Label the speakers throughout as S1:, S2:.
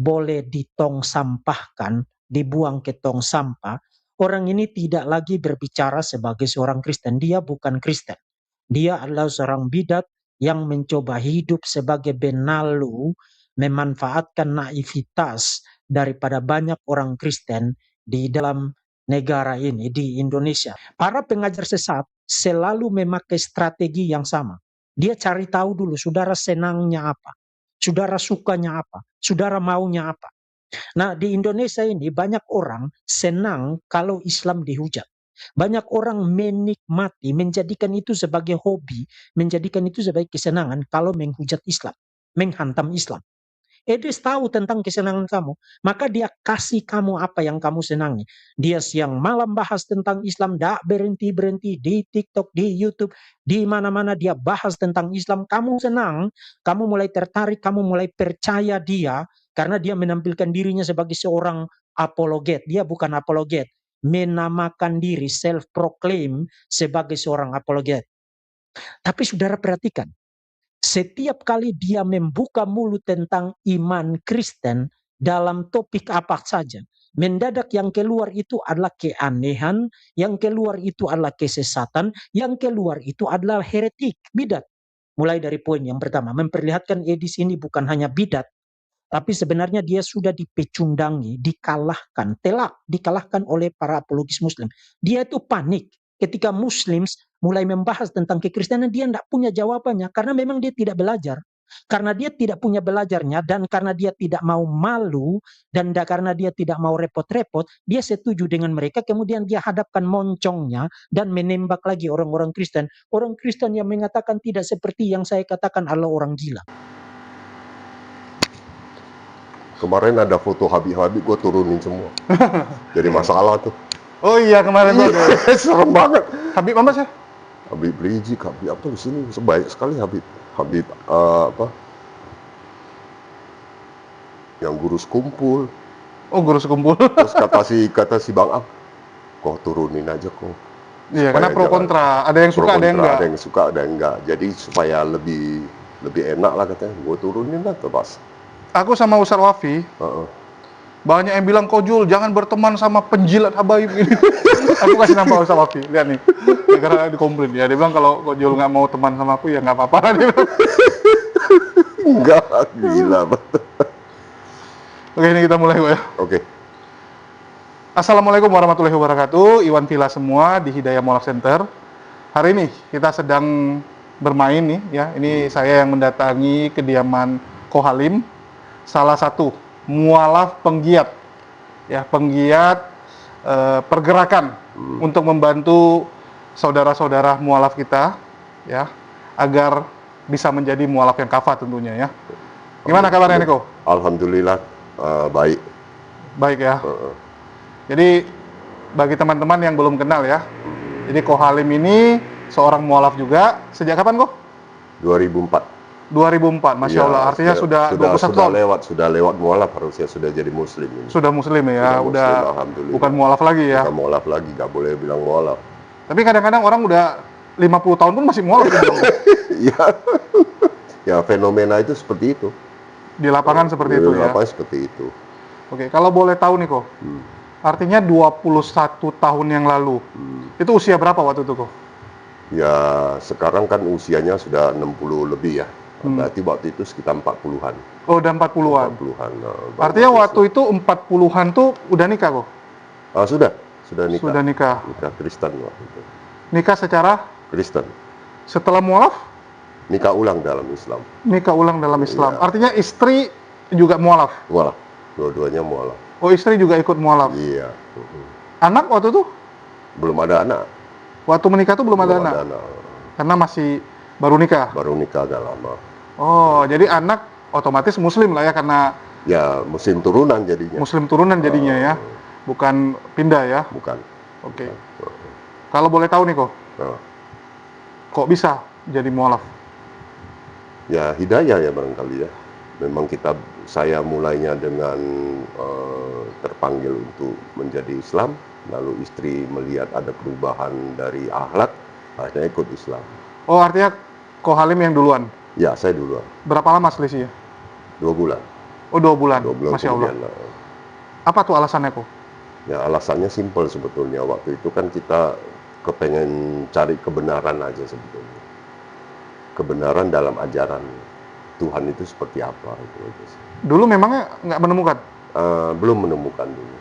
S1: boleh ditong sampahkan, dibuang ke tong sampah, orang ini tidak lagi berbicara sebagai seorang Kristen. Dia bukan Kristen. Dia adalah seorang bidat yang mencoba hidup sebagai benalu, memanfaatkan naivitas daripada banyak orang Kristen di dalam negara ini, di Indonesia. Para pengajar sesat selalu memakai strategi yang sama. Dia cari tahu dulu saudara senangnya apa, saudara sukanya apa, saudara maunya apa. Nah, di Indonesia ini banyak orang senang kalau Islam dihujat. Banyak orang menikmati, menjadikan itu sebagai hobi, menjadikan itu sebagai kesenangan kalau menghujat Islam, menghantam Islam. Dia tahu tentang kesenangan kamu, maka dia kasih kamu apa yang kamu senangi. Dia siang malam bahas tentang Islam, tidak berhenti-berhenti di TikTok, di YouTube, di mana-mana dia bahas tentang Islam. Kamu senang, kamu mulai tertarik, kamu mulai percaya dia, karena dia menampilkan dirinya sebagai seorang apologet. Dia bukan apologet, menamakan diri, self-proclaim sebagai seorang apologet. Tapi saudara perhatikan, setiap kali dia membuka mulut tentang iman Kristen dalam topik apa saja, mendadak yang keluar itu adalah keanehan, yang keluar itu adalah kesesatan, yang keluar itu adalah heretik, bidat. Mulai dari poin yang pertama, memperlihatkan di sini bukan hanya bidat, tapi sebenarnya dia sudah dipecundangi, dikalahkan, telak, dikalahkan oleh para apologis Muslim. Dia itu panik ketika Muslim mulai membahas tentang kekristenan, dia tidak punya jawabannya karena memang dia tidak belajar. Karena dia tidak punya belajarnya dan karena dia tidak mau malu dan karena dia tidak mau repot-repot, dia setuju dengan mereka, kemudian dia hadapkan moncongnya dan menembak lagi orang-orang Kristen. Orang Kristen yang mengatakan tidak seperti yang saya katakan adalah orang gila.
S2: Kemarin ada foto Habib-Habib, gue turunin semua. Jadi masalah tuh.
S3: Oh iya, kemarin tuh.
S2: Serem banget.
S3: Habib apa sih?
S2: Habib Rizik, Habib apa di sini sebaik sekali Habib. Habib apa? Yang guru sekumpul.
S3: Oh, guru sekumpul.
S2: Terus kata si Bang Ang, kau turunin aja kok.
S3: Iya, karena pro kontra. Ada yang suka, ada yang enggak.
S2: Ada yang suka, ada yang enggak. Jadi supaya lebih enak lah katanya. Gue turunin lah terus.
S3: Aku sama Ustaz Wafi, banyak yang bilang, kok Jul jangan berteman sama penjilat habaib ini. Aku kasih nama Ustaz Wafi, lihat nih. Karena dikomplain ya, dia bilang kalau kok Jul nggak mau teman sama aku ya nggak apa-apa.
S2: Enggak, gila betul.
S3: Oke, ini kita mulai ya.
S2: Oke.
S3: Assalamualaikum warahmatullahi wabarakatuh. Iwan Villa semua di Hidayah Molar Center. Hari ini kita sedang bermain nih ya. Ini saya yang mendatangi kediaman Ko Halim, salah satu mualaf penggiat ya, penggiat pergerakan untuk membantu saudara-saudara mualaf kita ya, agar bisa menjadi mualaf yang kafah tentunya ya. Gimana kabarnya Niko?
S2: Alhamdulillah baik.
S3: Baik ya. Jadi bagi teman-teman yang belum kenal ya, jadi Ko Halim ini seorang mualaf juga. Sejak kapan kok?
S2: 2004.
S3: 2004, Masya Allah.
S2: Ya,
S3: Artinya sudah 21 tahun.
S2: Sudah lewat mualaf, harusnya sudah jadi muslim ini.
S3: Sudah muslim ya,
S2: sudah muslim,
S3: bukan mualaf lagi ya.
S2: Bukan mualaf lagi, nggak boleh bilang mualaf.
S3: Tapi kadang-kadang orang udah 50 tahun pun masih mualaf.
S2: Iya. Ya fenomena itu seperti itu.
S3: Di lapangan seperti itu ya.
S2: Di lapangan seperti itu.
S3: Oke, kalau boleh tahu nih kok. Artinya 21 tahun yang lalu. Itu usia berapa waktu itu kok?
S2: Ya, sekarang kan usianya sudah 60 lebih ya. Berarti waktu itu sekitar 40-an.
S3: Oh, udah 40-an.
S2: 40-an.
S3: Artinya waktu itu 40-an tuh udah nikah kok?
S2: Sudah nikah.
S3: Sudah nikah.
S2: Nikah Kristen waktu itu.
S3: Nikah secara
S2: Kristen.
S3: Setelah mualaf?
S2: Nikah ulang dalam Islam.
S3: Nikah ulang dalam Islam.
S2: Ya.
S3: Artinya istri juga mualaf?
S2: Mualaf. Dua-duanya mualaf.
S3: Oh, istri juga ikut mualaf?
S2: Iya.
S3: Anak waktu itu?
S2: Belum ada anak.
S3: Waktu menikah tuh belum ada anak? Karena masih baru nikah?
S2: Baru nikah agak lama.
S3: Oh, jadi anak otomatis muslim lah ya, karena...
S2: Ya, muslim turunan jadinya.
S3: Muslim turunan jadinya ya? Bukan pindah ya?
S2: Bukan.
S3: Oke. Kalau boleh tahu nih kok, kok bisa jadi mualaf?
S2: Ya, hidayah ya barangkali ya. Memang saya mulainya dengan terpanggil untuk menjadi Islam, lalu istri melihat ada perubahan dari akhlak, akhirnya ikut Islam.
S3: Oh, artinya Ko Halim yang duluan?
S2: Ya, saya duluan.
S3: Berapa lama selisihnya?
S2: 2 bulan.
S3: Oh, 2 bulan.
S2: 2 bulan
S3: Masya Allah.
S2: kemudian.
S3: Apa tuh alasannya kok?
S2: Ya alasannya simpel sebetulnya. Waktu itu kan kita kepengen cari kebenaran aja sebetulnya. Kebenaran dalam ajaran Tuhan itu seperti apa itu aja sih.
S3: Dulu memangnya nggak menemukan?
S2: Belum menemukan dulu.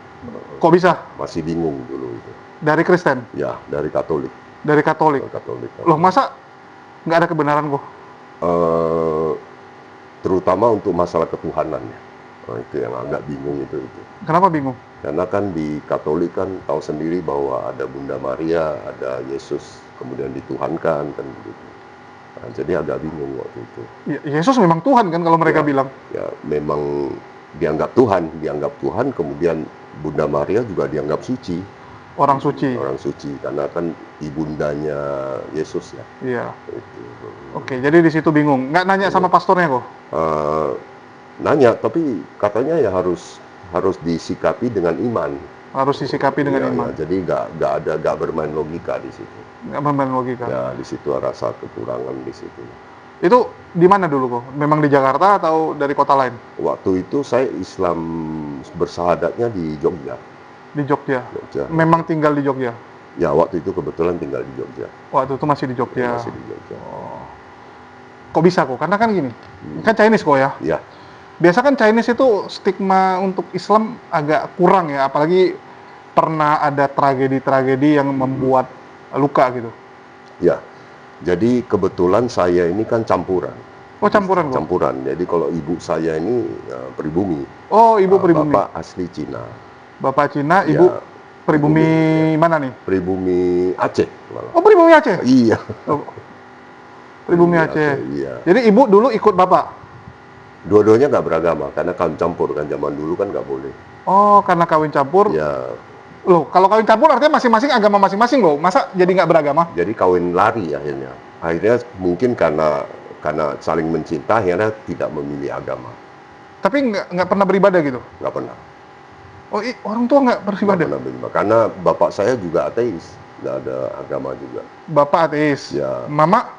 S3: Kok bisa?
S2: Masih bingung dulu itu.
S3: Dari Kristen?
S2: Ya, dari Katolik.
S3: Dari Katolik?
S2: Katolik.
S3: Loh, masa nggak ada kebenaran kok?
S2: Terutama untuk masalah ketuhanannya. Itu yang agak bingung itu.
S3: Kenapa bingung?
S2: Karena kan di Katolik kan tahu sendiri bahwa ada Bunda Maria, ada Yesus, kemudian dituhankan kan begitu. Nah, jadi agak bingung waktu itu.
S3: Yesus memang Tuhan kan kalau mereka
S2: Ya.
S3: bilang.
S2: Ya, memang dianggap Tuhan, kemudian Bunda Maria juga dianggap suci.
S3: Orang suci.
S2: Orang suci, karena kan ibundanya Yesus ya.
S3: Iya.
S2: Itu.
S3: Oke, jadi di situ bingung. Nggak nanya sama pastornya kok?
S2: Nanya, tapi katanya ya harus disikapi dengan iman.
S3: Harus disikapi dengan
S2: Ya,
S3: iman.
S2: ya, jadi nggak bermain logika di situ.
S3: Nggak bermain logika.
S2: Ya, di situ rasa kekurangan di situ.
S3: Itu di mana dulu kok? Memang di Jakarta atau dari kota lain?
S2: Waktu itu saya Islam bersahadatnya di Jogja.
S3: Di Jogja.
S2: Jogja.
S3: Memang tinggal di Jogja.
S2: Ya, waktu itu kebetulan tinggal di Jogja.
S3: Waktu itu masih di Jogja.
S2: Masih di Jogja.
S3: Kok bisa kok? Karena kan gini, kan Chinese kok ya.
S2: Ya,
S3: Biasa kan Chinese itu stigma untuk Islam agak kurang ya, apalagi pernah ada tragedi-tragedi yang membuat luka gitu.
S2: ya. Jadi kebetulan saya ini kan campuran.
S3: Oh, campuran kok?
S2: Campuran. Jadi kalau ibu saya ini pribumi.
S3: Oh, ibu pribumi.
S2: Bapak asli Cina.
S3: Bapak Cina, ibu
S2: Ya,
S3: pribumi mana nih?
S2: Pribumi Aceh malah.
S3: Oh, pribumi Aceh.
S2: Iya.
S3: Oh, pribumi Aceh.
S2: Iya.
S3: Jadi ibu dulu ikut bapak.
S2: Dua-duanya nggak beragama karena kawin campur kan, zaman dulu kan nggak boleh.
S3: Oh, karena kawin campur.
S2: Ya,
S3: Loh, kalau kawin campur artinya masing-masing agama masing-masing loh. Masa jadi nggak beragama?
S2: jadi kawin lari akhirnya. Akhirnya mungkin karena saling mencinta akhirnya tidak memilih agama.
S3: Tapi nggak pernah beribadah gitu?
S2: Nggak pernah.
S3: Oh, orang tua nggak
S2: Nggak
S3: beribadah?
S2: pernah beribadah. Karena bapak saya juga ateis, nggak ada agama juga.
S3: Bapak ateis.
S2: Ya.
S3: Mama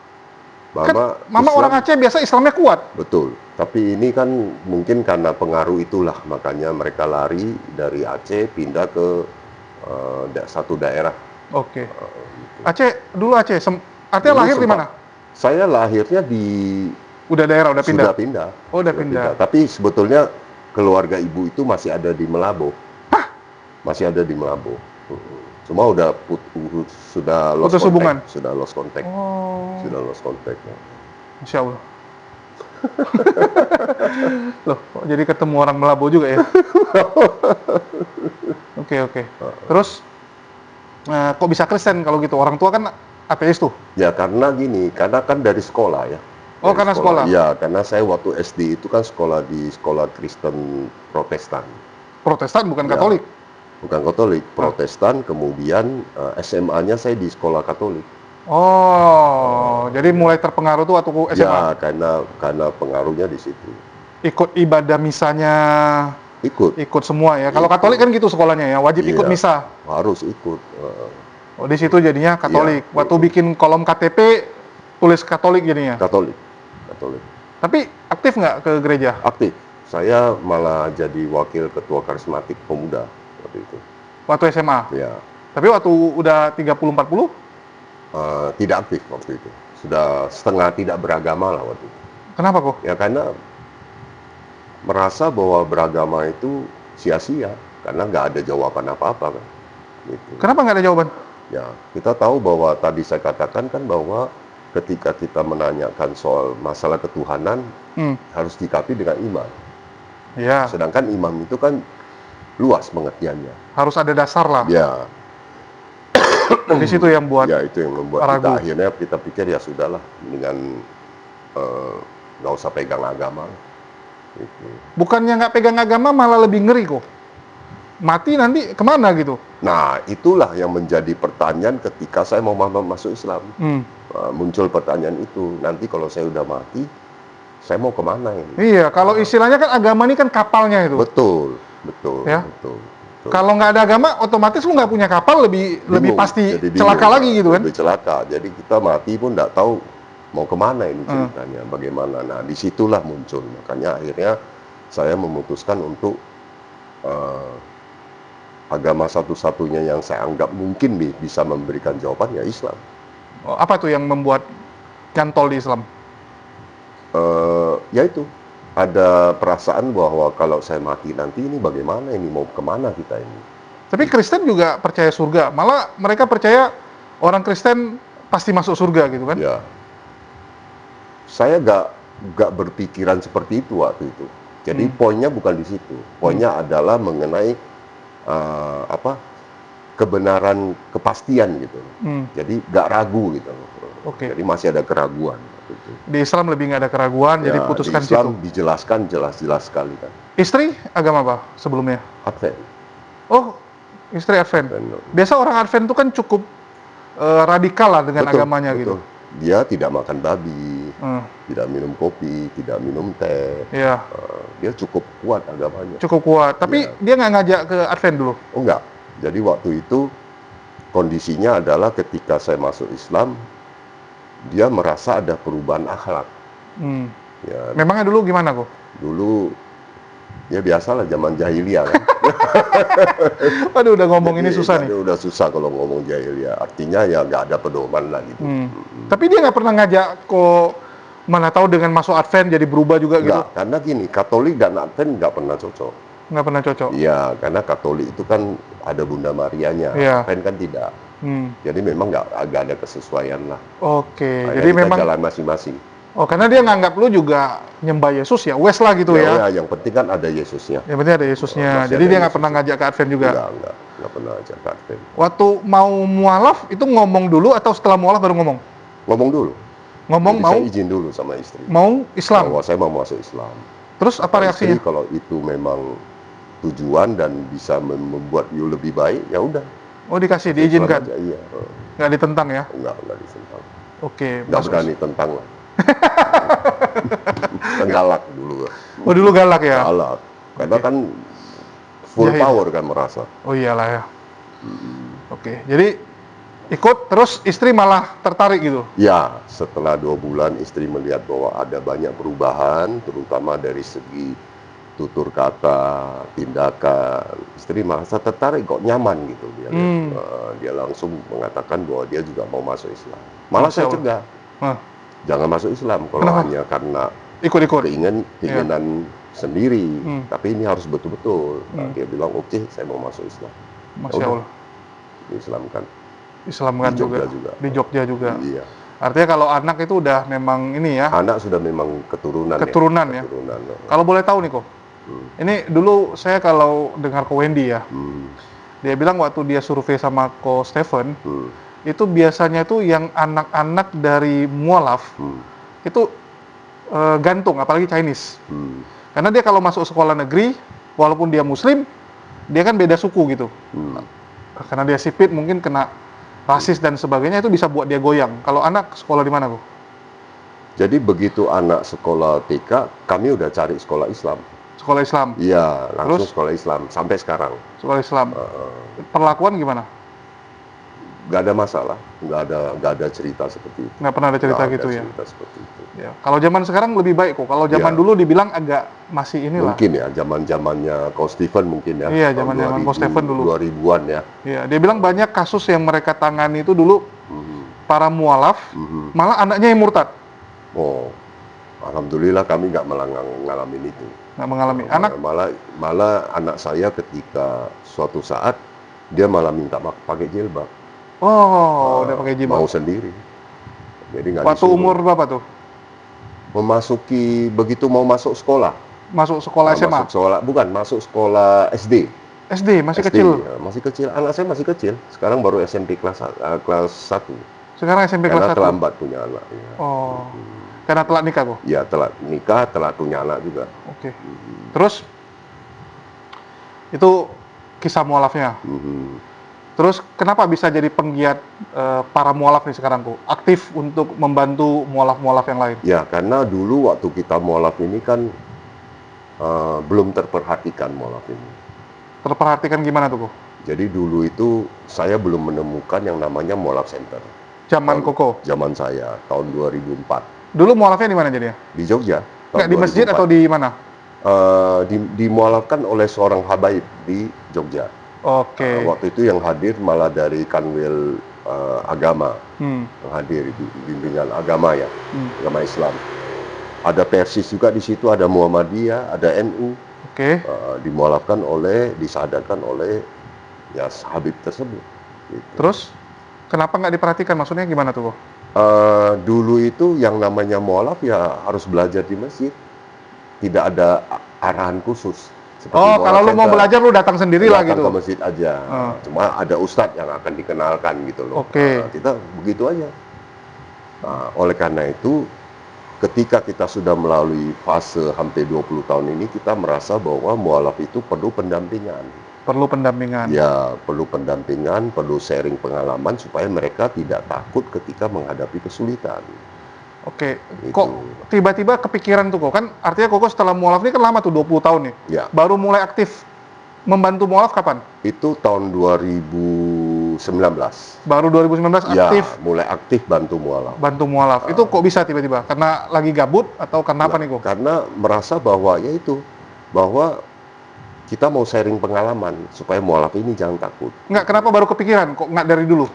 S2: Mama,
S3: Mama
S2: Islam,
S3: orang Aceh biasa Islamnya kuat.
S2: betul. Tapi ini kan mungkin karena pengaruh itulah makanya mereka lari dari Aceh pindah ke satu daerah.
S3: Oke.
S2: Gitu.
S3: Aceh dulu Aceh. Artinya
S2: Dulu
S3: lahir di
S2: sempat-
S3: mana?
S2: Saya lahirnya di
S3: Udah daerah, udah pindah.
S2: sudah pindah.
S3: Oh, udah
S2: Sudah
S3: pindah.
S2: Tapi sebetulnya keluarga ibu itu masih ada di Melabo.
S3: Hah?
S2: Masih ada di Melabo. Cuma sudah lost
S3: Putus hubungan?
S2: contact. Sudah lost contact.
S3: Oh,
S2: Sudah lost contact. Ya.
S3: Insya Allah. Loh, kok jadi ketemu orang Melabo juga ya? Oke. Terus, kok bisa Kristen kalau gitu? Orang tua kan ateis tuh.
S2: Ya karena gini, karena kan dari sekolah ya.
S3: Oh,
S2: Dari
S3: karena sekolah?
S2: Iya, karena saya waktu SD itu kan sekolah di sekolah Kristen Protestan.
S3: Protestan bukan
S2: Ya.
S3: Katolik.
S2: Bukan Katolik, Protestan, kemudian SMA-nya saya di sekolah Katolik.
S3: Oh, jadi mulai terpengaruh tuh waktu SMA.
S2: Ya, karena pengaruhnya di situ.
S3: Ikut ibadah misanya,
S2: Ikut,
S3: semua ya. Kalau
S2: Ikut.
S3: Katolik kan gitu sekolahnya ya, wajib ikut
S2: Iya.
S3: misa.
S2: harus ikut.
S3: Oh, di situ jadinya Katolik.
S2: Iya.
S3: Waktu bikin kolom KTP tulis Katolik jadinya.
S2: Katolik.
S3: Tapi aktif nggak ke gereja?
S2: Aktif. Saya malah jadi wakil ketua karismatik pemuda waktu itu.
S3: Waktu SMA.
S2: Ya,
S3: Tapi waktu udah 30-40,
S2: tidak aktif waktu itu. Sudah setengah tidak beragama lah waktu itu.
S3: kenapa kok?
S2: Ya karena merasa bahwa beragama itu sia-sia karena nggak ada jawaban apa-apa kan. Gitu.
S3: Kenapa nggak ada jawaban?
S2: Ya, kita tahu bahwa tadi saya katakan kan bahwa ketika kita menanyakan soal masalah ketuhanan harus dikapi dengan iman.
S3: Ya,
S2: Sedangkan iman itu kan luas pengertiannya.
S3: harus ada dasar lah.
S2: Ya,
S3: Di situ yang buat
S2: ya itu yang membuat kita
S3: ragu.
S2: akhirnya kita pikir ya sudahlah, dengan nggak usah pegang agama. Gitu.
S3: Bukannya nggak pegang agama malah lebih ngeri kok. Mati nanti kemana gitu?
S2: Nah, itulah yang menjadi pertanyaan ketika saya mau masuk Islam. Muncul pertanyaan itu, nanti kalau saya udah mati, saya mau kemana ini?
S3: Iya, kalau istilahnya kan agama ini kan kapalnya itu.
S2: Betul.
S3: Ya.
S2: Betul.
S3: Kalau nggak ada agama, otomatis lu nggak punya kapal lebih
S2: Bingung,
S3: pasti
S2: jadi bingung.
S3: celaka lagi gitu kan?
S2: Lebih celaka. Jadi kita mati pun nggak tahu mau kemana ini ceritanya, bagaimana. Nah, disitulah muncul. Makanya akhirnya saya memutuskan untuk agama satu-satunya yang saya anggap mungkin bisa memberikan jawaban ya Islam.
S3: Oh, apa tuh yang membuat nyantol di Islam?
S2: Yaitu ada perasaan bahwa kalau saya mati nanti ini bagaimana, ini mau kemana kita ini.
S3: Tapi Kristen juga percaya surga, malah mereka percaya orang Kristen pasti masuk surga gitu kan?
S2: Ya, saya gak berpikiran seperti itu waktu itu. Jadi poinnya bukan di situ. Poinnya adalah mengenai kebenaran, kepastian gitu. Jadi gak ragu gitu.
S3: Oke.
S2: Jadi masih ada keraguan waktu itu.
S3: Di Islam lebih nggak ada keraguan, jadi
S2: Ya,
S3: putuskan
S2: di Islam
S3: situ.
S2: dijelaskan jelas-jelas sekali kan.
S3: Istri agama apa sebelumnya?
S2: Advent.
S3: Oh, istri Advent. Biasa orang Advent itu kan cukup radikal lah dengan
S2: Betul,
S3: agamanya
S2: betul.
S3: gitu.
S2: Dia tidak makan babi,
S3: Hmm,
S2: tidak minum kopi, tidak minum teh.
S3: Iya,
S2: Dia cukup kuat agamanya.
S3: cukup kuat. Tapi dia nggak ngajak ke Advent dulu.
S2: Oh enggak. Jadi waktu itu kondisinya adalah ketika saya masuk Islam, dia merasa ada perubahan akhlak.
S3: Hmm.
S2: Ya,
S3: Memangnya dulu gimana kok?
S2: dulu ya biasalah zaman jahiliyah kan.
S3: Waduh, udah ngomong ini
S2: Jadi,
S3: susah
S2: jadi
S3: nih.
S2: udah susah kalau ngomong jahiliyah. Artinya ya nggak ada pedoman lah gitu.
S3: Tapi dia nggak pernah ngajak kok, mana tahu dengan masuk Advent jadi berubah juga gitu.
S2: Enggak, karena gini, Katolik dan Advent nggak pernah cocok.
S3: Nggak pernah cocok.
S2: Iya, karena Katolik itu kan ada Bunda Marianya,
S3: Iya.
S2: Advent kan tidak. Jadi memang nggak ada kesesuaian lah.
S3: Oke,
S2: Akhirnya
S3: jadi
S2: kita
S3: memang
S2: jalan masing-masing.
S3: oh, karena dia nganggap lu juga nyembah Yesus ya, wes lah gitu ya.
S2: Yang penting kan ada Yesusnya.
S3: Yang penting ada Yesusnya.
S2: Masih
S3: Jadi
S2: ada
S3: dia nggak
S2: Yesus.
S3: pernah ngajak ke Advent juga.
S2: Nggak pernah ajak ke Advent.
S3: Waktu mau mualaf itu ngomong dulu atau setelah mualaf baru ngomong?
S2: Ngomong dulu.
S3: Ngomong
S2: Jadi
S3: mau
S2: saya izin dulu sama istri.
S3: mau Islam.
S2: Bahwa saya mau masuk Islam.
S3: Terus apa
S2: Istri
S3: reaksinya?
S2: kalau itu memang tujuan dan bisa membuat you lebih baik, ya udah.
S3: Oh, dikasih,
S2: Islam
S3: diizinkan.
S2: aja, iya.
S3: Nggak ditentang ya?
S2: Nggak ditentang.
S3: Oke,
S2: Nggak
S3: bagus.
S2: berani tentang lah. Galak dulu.
S3: Oh, dulu galak ya?
S2: Galak. Karena kan full
S3: Jahil.
S2: power kan merasa.
S3: Oh iyalah ya. Oke, jadi ikut terus istri malah tertarik gitu.
S2: Ya, setelah 2 bulan istri melihat bahwa ada banyak perubahan, terutama dari segi tutur kata, tindakan. Istri merasa tertarik, kok nyaman gitu dia. Dia langsung mengatakan bahwa dia juga mau masuk Islam. Malah
S3: Masya
S2: saya
S3: Allah.
S2: cegah,
S3: Hah,
S2: jangan masuk Islam kalau
S3: Kenapa?
S2: hanya karena
S3: ikut-ikut.
S2: keinginan sendiri. Tapi ini harus betul-betul. Nah, dia bilang, oke, saya mau masuk Islam.
S3: Masya
S2: udah.
S3: Allah.
S2: Diislamkan.
S3: Islam kan
S2: Di Jogja
S3: juga.
S2: juga.
S3: Di Jogja juga.
S2: Iya.
S3: Artinya kalau anak itu udah memang ini ya,
S2: Anak sudah memang keturunan
S3: Keturunan ya.
S2: Keturunan.
S3: kalau boleh tahu nih kok. Ini dulu saya kalau dengar Ko Wendy ya, dia bilang waktu dia survei sama Ko Stephen, itu biasanya tuh yang anak-anak dari mualaf itu gantung, apalagi Chinese. Karena dia kalau masuk sekolah negeri, walaupun dia Muslim, dia kan beda suku gitu. Karena dia sipit, mungkin kena rasis dan sebagainya, itu bisa buat dia goyang. Kalau anak sekolah di mana kok?
S2: Jadi begitu anak sekolah TK, kami udah cari sekolah Islam.
S3: Sekolah Islam.
S2: Iya, langsung
S3: Terus?
S2: sekolah Islam sampai sekarang.
S3: Sekolah Islam. Perlakuan gimana?
S2: Nggak ada masalah, nggak ada cerita seperti itu.
S3: Nggak pernah ada cerita
S2: Nggak
S3: gitu
S2: ada
S3: ya?
S2: cerita seperti itu.
S3: Ya. Kalau zaman sekarang lebih baik kok. Kalau zaman
S2: Ya.
S3: dulu dibilang agak masih inilah.
S2: Mungkin ya, zamannya Ko Stephen mungkin ya.
S3: Iya,
S2: tahun
S3: zaman-zaman Ko Stephen dulu.
S2: 2000-an ya.
S3: Ya, dia bilang banyak kasus yang mereka tangani itu dulu para mualaf, malah anaknya yang murtad,
S2: Oh, alhamdulillah kami nggak ngalamin itu.
S3: nggak mengalami. Anak,
S2: Malah anak saya ketika suatu saat dia malah minta pakai jilbab.
S3: udah pakai
S2: Mau
S3: jilbab.
S2: sendiri. Jadi nggak
S3: Waktu
S2: disuruh.
S3: umur berapa tuh?
S2: Begitu mau masuk sekolah.
S3: Masuk sekolah SMA?
S2: Masuk sekolah, bukan, masuk sekolah SD.
S3: SD, masih
S2: SD,
S3: kecil.
S2: ya, masih kecil. Anak saya masih kecil. Sekarang baru SMP kelas 1.
S3: Sekarang SMP kelas
S2: Karena
S3: 1.
S2: terlambat punya anak. Ya.
S3: Oh, karena telat nikah kok?
S2: Ya, telat nikah, telat punya anak juga.
S3: Oke. Terus, itu kisah mualafnya. Terus kenapa bisa jadi penggiat para mualaf nih sekarang kok? Aktif untuk membantu mualaf-mualaf yang lain?
S2: Ya, karena dulu waktu kita mualaf ini kan belum terperhatikan mualaf ini.
S3: Terperhatikan gimana tuh kok?
S2: Jadi dulu itu saya belum menemukan yang namanya mualaf center.
S3: Zaman Koko?
S2: Zaman saya, tahun 2004.
S3: Dulu mualafnya di mana jadinya?
S2: Di Jogja.
S3: Nggak,
S2: tahun
S3: di masjid
S2: 2004.
S3: atau di mana?
S2: Dimualafkan oleh seorang habaib di Jogja.
S3: Oke.
S2: Waktu itu yang hadir malah dari Kanwil Agama, yang hadir itu bimbingan agama ya, agama Islam. Ada Persis juga di situ, ada Muhammadiyah, ada NU.
S3: Oke.
S2: Disadarkan oleh ya Habib tersebut. Gitu.
S3: Terus kenapa nggak diperhatikan? Maksudnya gimana tuh, Ko?
S2: Dulu itu yang namanya mualaf ya harus belajar di masjid. Tidak ada arahan khusus.
S3: Oh, kalau lu mau belajar lu datang sendiri lah gitu.
S2: Datang ke masjid aja. Cuma ada ustadz yang akan dikenalkan gitu loh.
S3: Oke.
S2: Kita begitu aja. Oleh karena itu, ketika kita sudah melalui fase hampir 20 tahun ini, kita merasa bahwa mualaf itu perlu pendampingan.
S3: Perlu pendampingan.
S2: Ya, perlu pendampingan, perlu sharing pengalaman supaya mereka tidak takut ketika menghadapi kesulitan.
S3: Oke,
S2: Gitu.
S3: kok tiba-tiba kepikiran tuh, Ko? Kan artinya Koko setelah mualaf ini kan lama tuh, 20 tahun nih.
S2: Ya.
S3: Baru mulai aktif membantu mualaf kapan?
S2: Itu tahun 2019.
S3: Baru 2019 aktif
S2: Ya, mulai aktif bantu mualaf.
S3: bantu mualaf. Itu kok bisa tiba-tiba? Karena lagi gabut atau karena apa nih, Ko?
S2: Karena merasa bahwa bahwa kita mau sharing pengalaman supaya mualaf ini jangan takut.
S3: Enggak, kenapa baru kepikiran? Kok nggak dari dulu?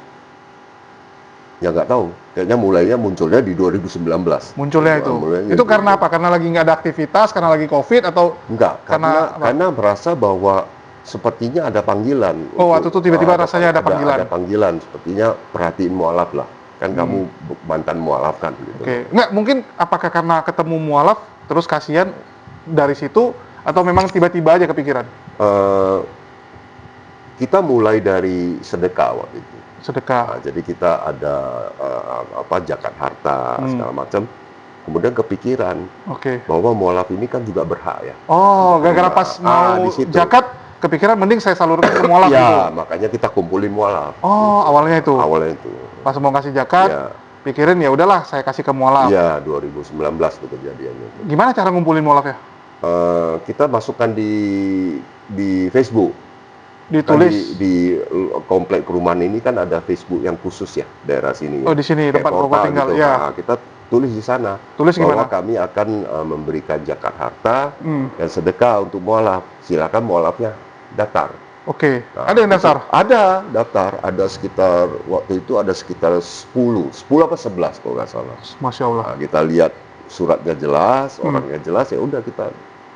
S2: Ya nggak tahu, kayaknya munculnya di 2019.
S3: Munculnya itu.
S2: Mulainya
S3: Itu
S2: di-
S3: karena apa? Karena lagi nggak ada aktivitas, karena lagi COVID atau
S2: Enggak,
S3: Karena apa?
S2: karena merasa bahwa sepertinya ada panggilan.
S3: Oh, waktu itu tiba-tiba rasanya ada panggilan.
S2: Ada panggilan, sepertinya perhatiin mualaf lah. Kan kamu mantan mualaf kan gitu.
S3: Oke, nggak mungkin apakah karena ketemu mualaf terus kasihan dari situ atau memang tiba-tiba aja kepikiran
S2: Kita mulai dari sedekah waktu itu.
S3: sedekah?
S2: Jadi kita ada zakat harta segala macam. Kemudian kepikiran
S3: Oke.
S2: bahwa mualaf ini kan juga berhak ya.
S3: Oh, gara-gara pas mau
S2: di situ.
S3: zakat kepikiran mending saya salurkan ke mualaf gitu.
S2: Ya, makanya kita kumpulin mualaf.
S3: Oh, awalnya itu.
S2: Awalnya itu.
S3: Pas mau kasih zakat,
S2: Ya.
S3: pikirin ya udahlah saya kasih ke mualaf.
S2: Iya, 2019 itu kejadiannya itu.
S3: Gimana cara ngumpulin mualaf ya?
S2: Kita masukkan di Facebook.
S3: Ditulis.
S2: Kan di komplek perumahan ini kan ada Facebook yang khusus ya, daerah sini.
S3: Oh, di sini,
S2: Kayak
S3: tempat Koko
S2: portal
S3: tinggal,
S2: gitu.
S3: ya.
S2: Nah, kita tulis di sana.
S3: Tulis
S2: bahwa
S3: gimana?
S2: kami akan memberikan zakat harta dan sedekah untuk mualaf. Silakan mualafnya daftar.
S3: Oke.
S2: Nah,
S3: Ada yang daftar?
S2: Ada daftar, ada sekitar waktu itu ada sekitar 10 apa 11 kalau nggak salah.
S3: Masya Allah.
S2: Nah, kita lihat suratnya jelas, orangnya jelas, ya udah kita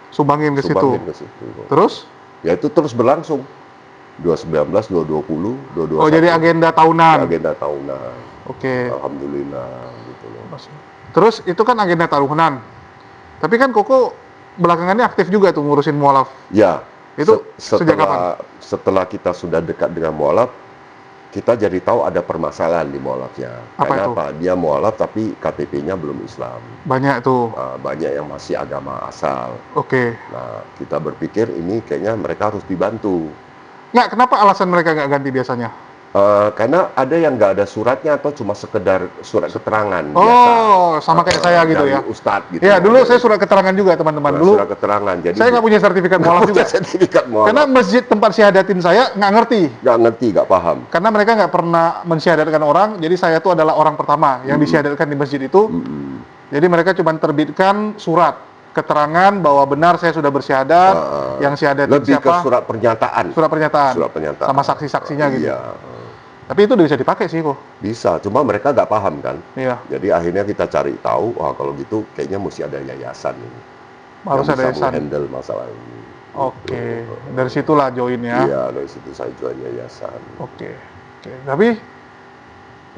S3: Sumbangin ke situ.
S2: sumbangin ke situ.
S3: Terus?
S2: Ya itu terus berlangsung. 2019, 2020, 2021.
S3: Oh, jadi agenda tahunan.
S2: Agenda tahunan.
S3: Oke.
S2: Alhamdulillah gitu loh.
S3: Terus itu kan agenda tahunan. Tapi kan Koko belakangannya aktif juga tuh ngurusin mualaf.
S2: Ya.
S3: Itu sejak
S2: Setelah kita sudah dekat dengan mualaf, kita jadi tahu ada permasalahan di mualafnya.
S3: Apa
S2: Karena
S3: itu?
S2: apa? Dia mualaf tapi KTP-nya belum Islam.
S3: Banyak tuh.
S2: Banyak yang masih agama asal.
S3: Oke.
S2: Nah, kita berpikir ini kayaknya mereka harus dibantu.
S3: Nggak, kenapa alasan mereka nggak ganti biasanya?
S2: Karena ada yang nggak ada suratnya atau cuma sekedar surat keterangan biasa.
S3: Oh, sama kayak saya gitu
S2: dari
S3: ya.
S2: Ustadz gitu.
S3: Ya, dulu saya surat keterangan juga teman-teman. Dulu
S2: surat keterangan. Jadi
S3: saya nggak punya sertifikat mualaf juga.
S2: sertifikat mualaf.
S3: Karena masjid tempat syahadatin saya nggak ngerti.
S2: Nggak ngerti, nggak paham.
S3: Karena mereka nggak pernah mensyahadatkan orang, jadi saya tuh adalah orang pertama yang disyahadatkan di masjid itu. Jadi mereka cuma terbitkan surat keterangan bahwa benar saya sudah bersyahadat, yang syahadatin
S2: Lebih
S3: siapa?
S2: ke surat pernyataan.
S3: Surat pernyataan.
S2: Surat pernyataan.
S3: Sama saksi-saksinya gitu.
S2: Iya.
S3: Tapi itu udah bisa dipakai sih kok.
S2: Bisa, cuma mereka nggak paham kan.
S3: Iya.
S2: Jadi akhirnya kita cari tahu, wah kalau gitu kayaknya mesti ada yayasan ini.
S3: Harus
S2: yang
S3: ada
S2: bisa
S3: yayasan.
S2: menghandle masalah ini.
S3: Oke. Dari situlah join ya.
S2: Iya, dari situ saya join yayasan.
S3: Oke. Tapi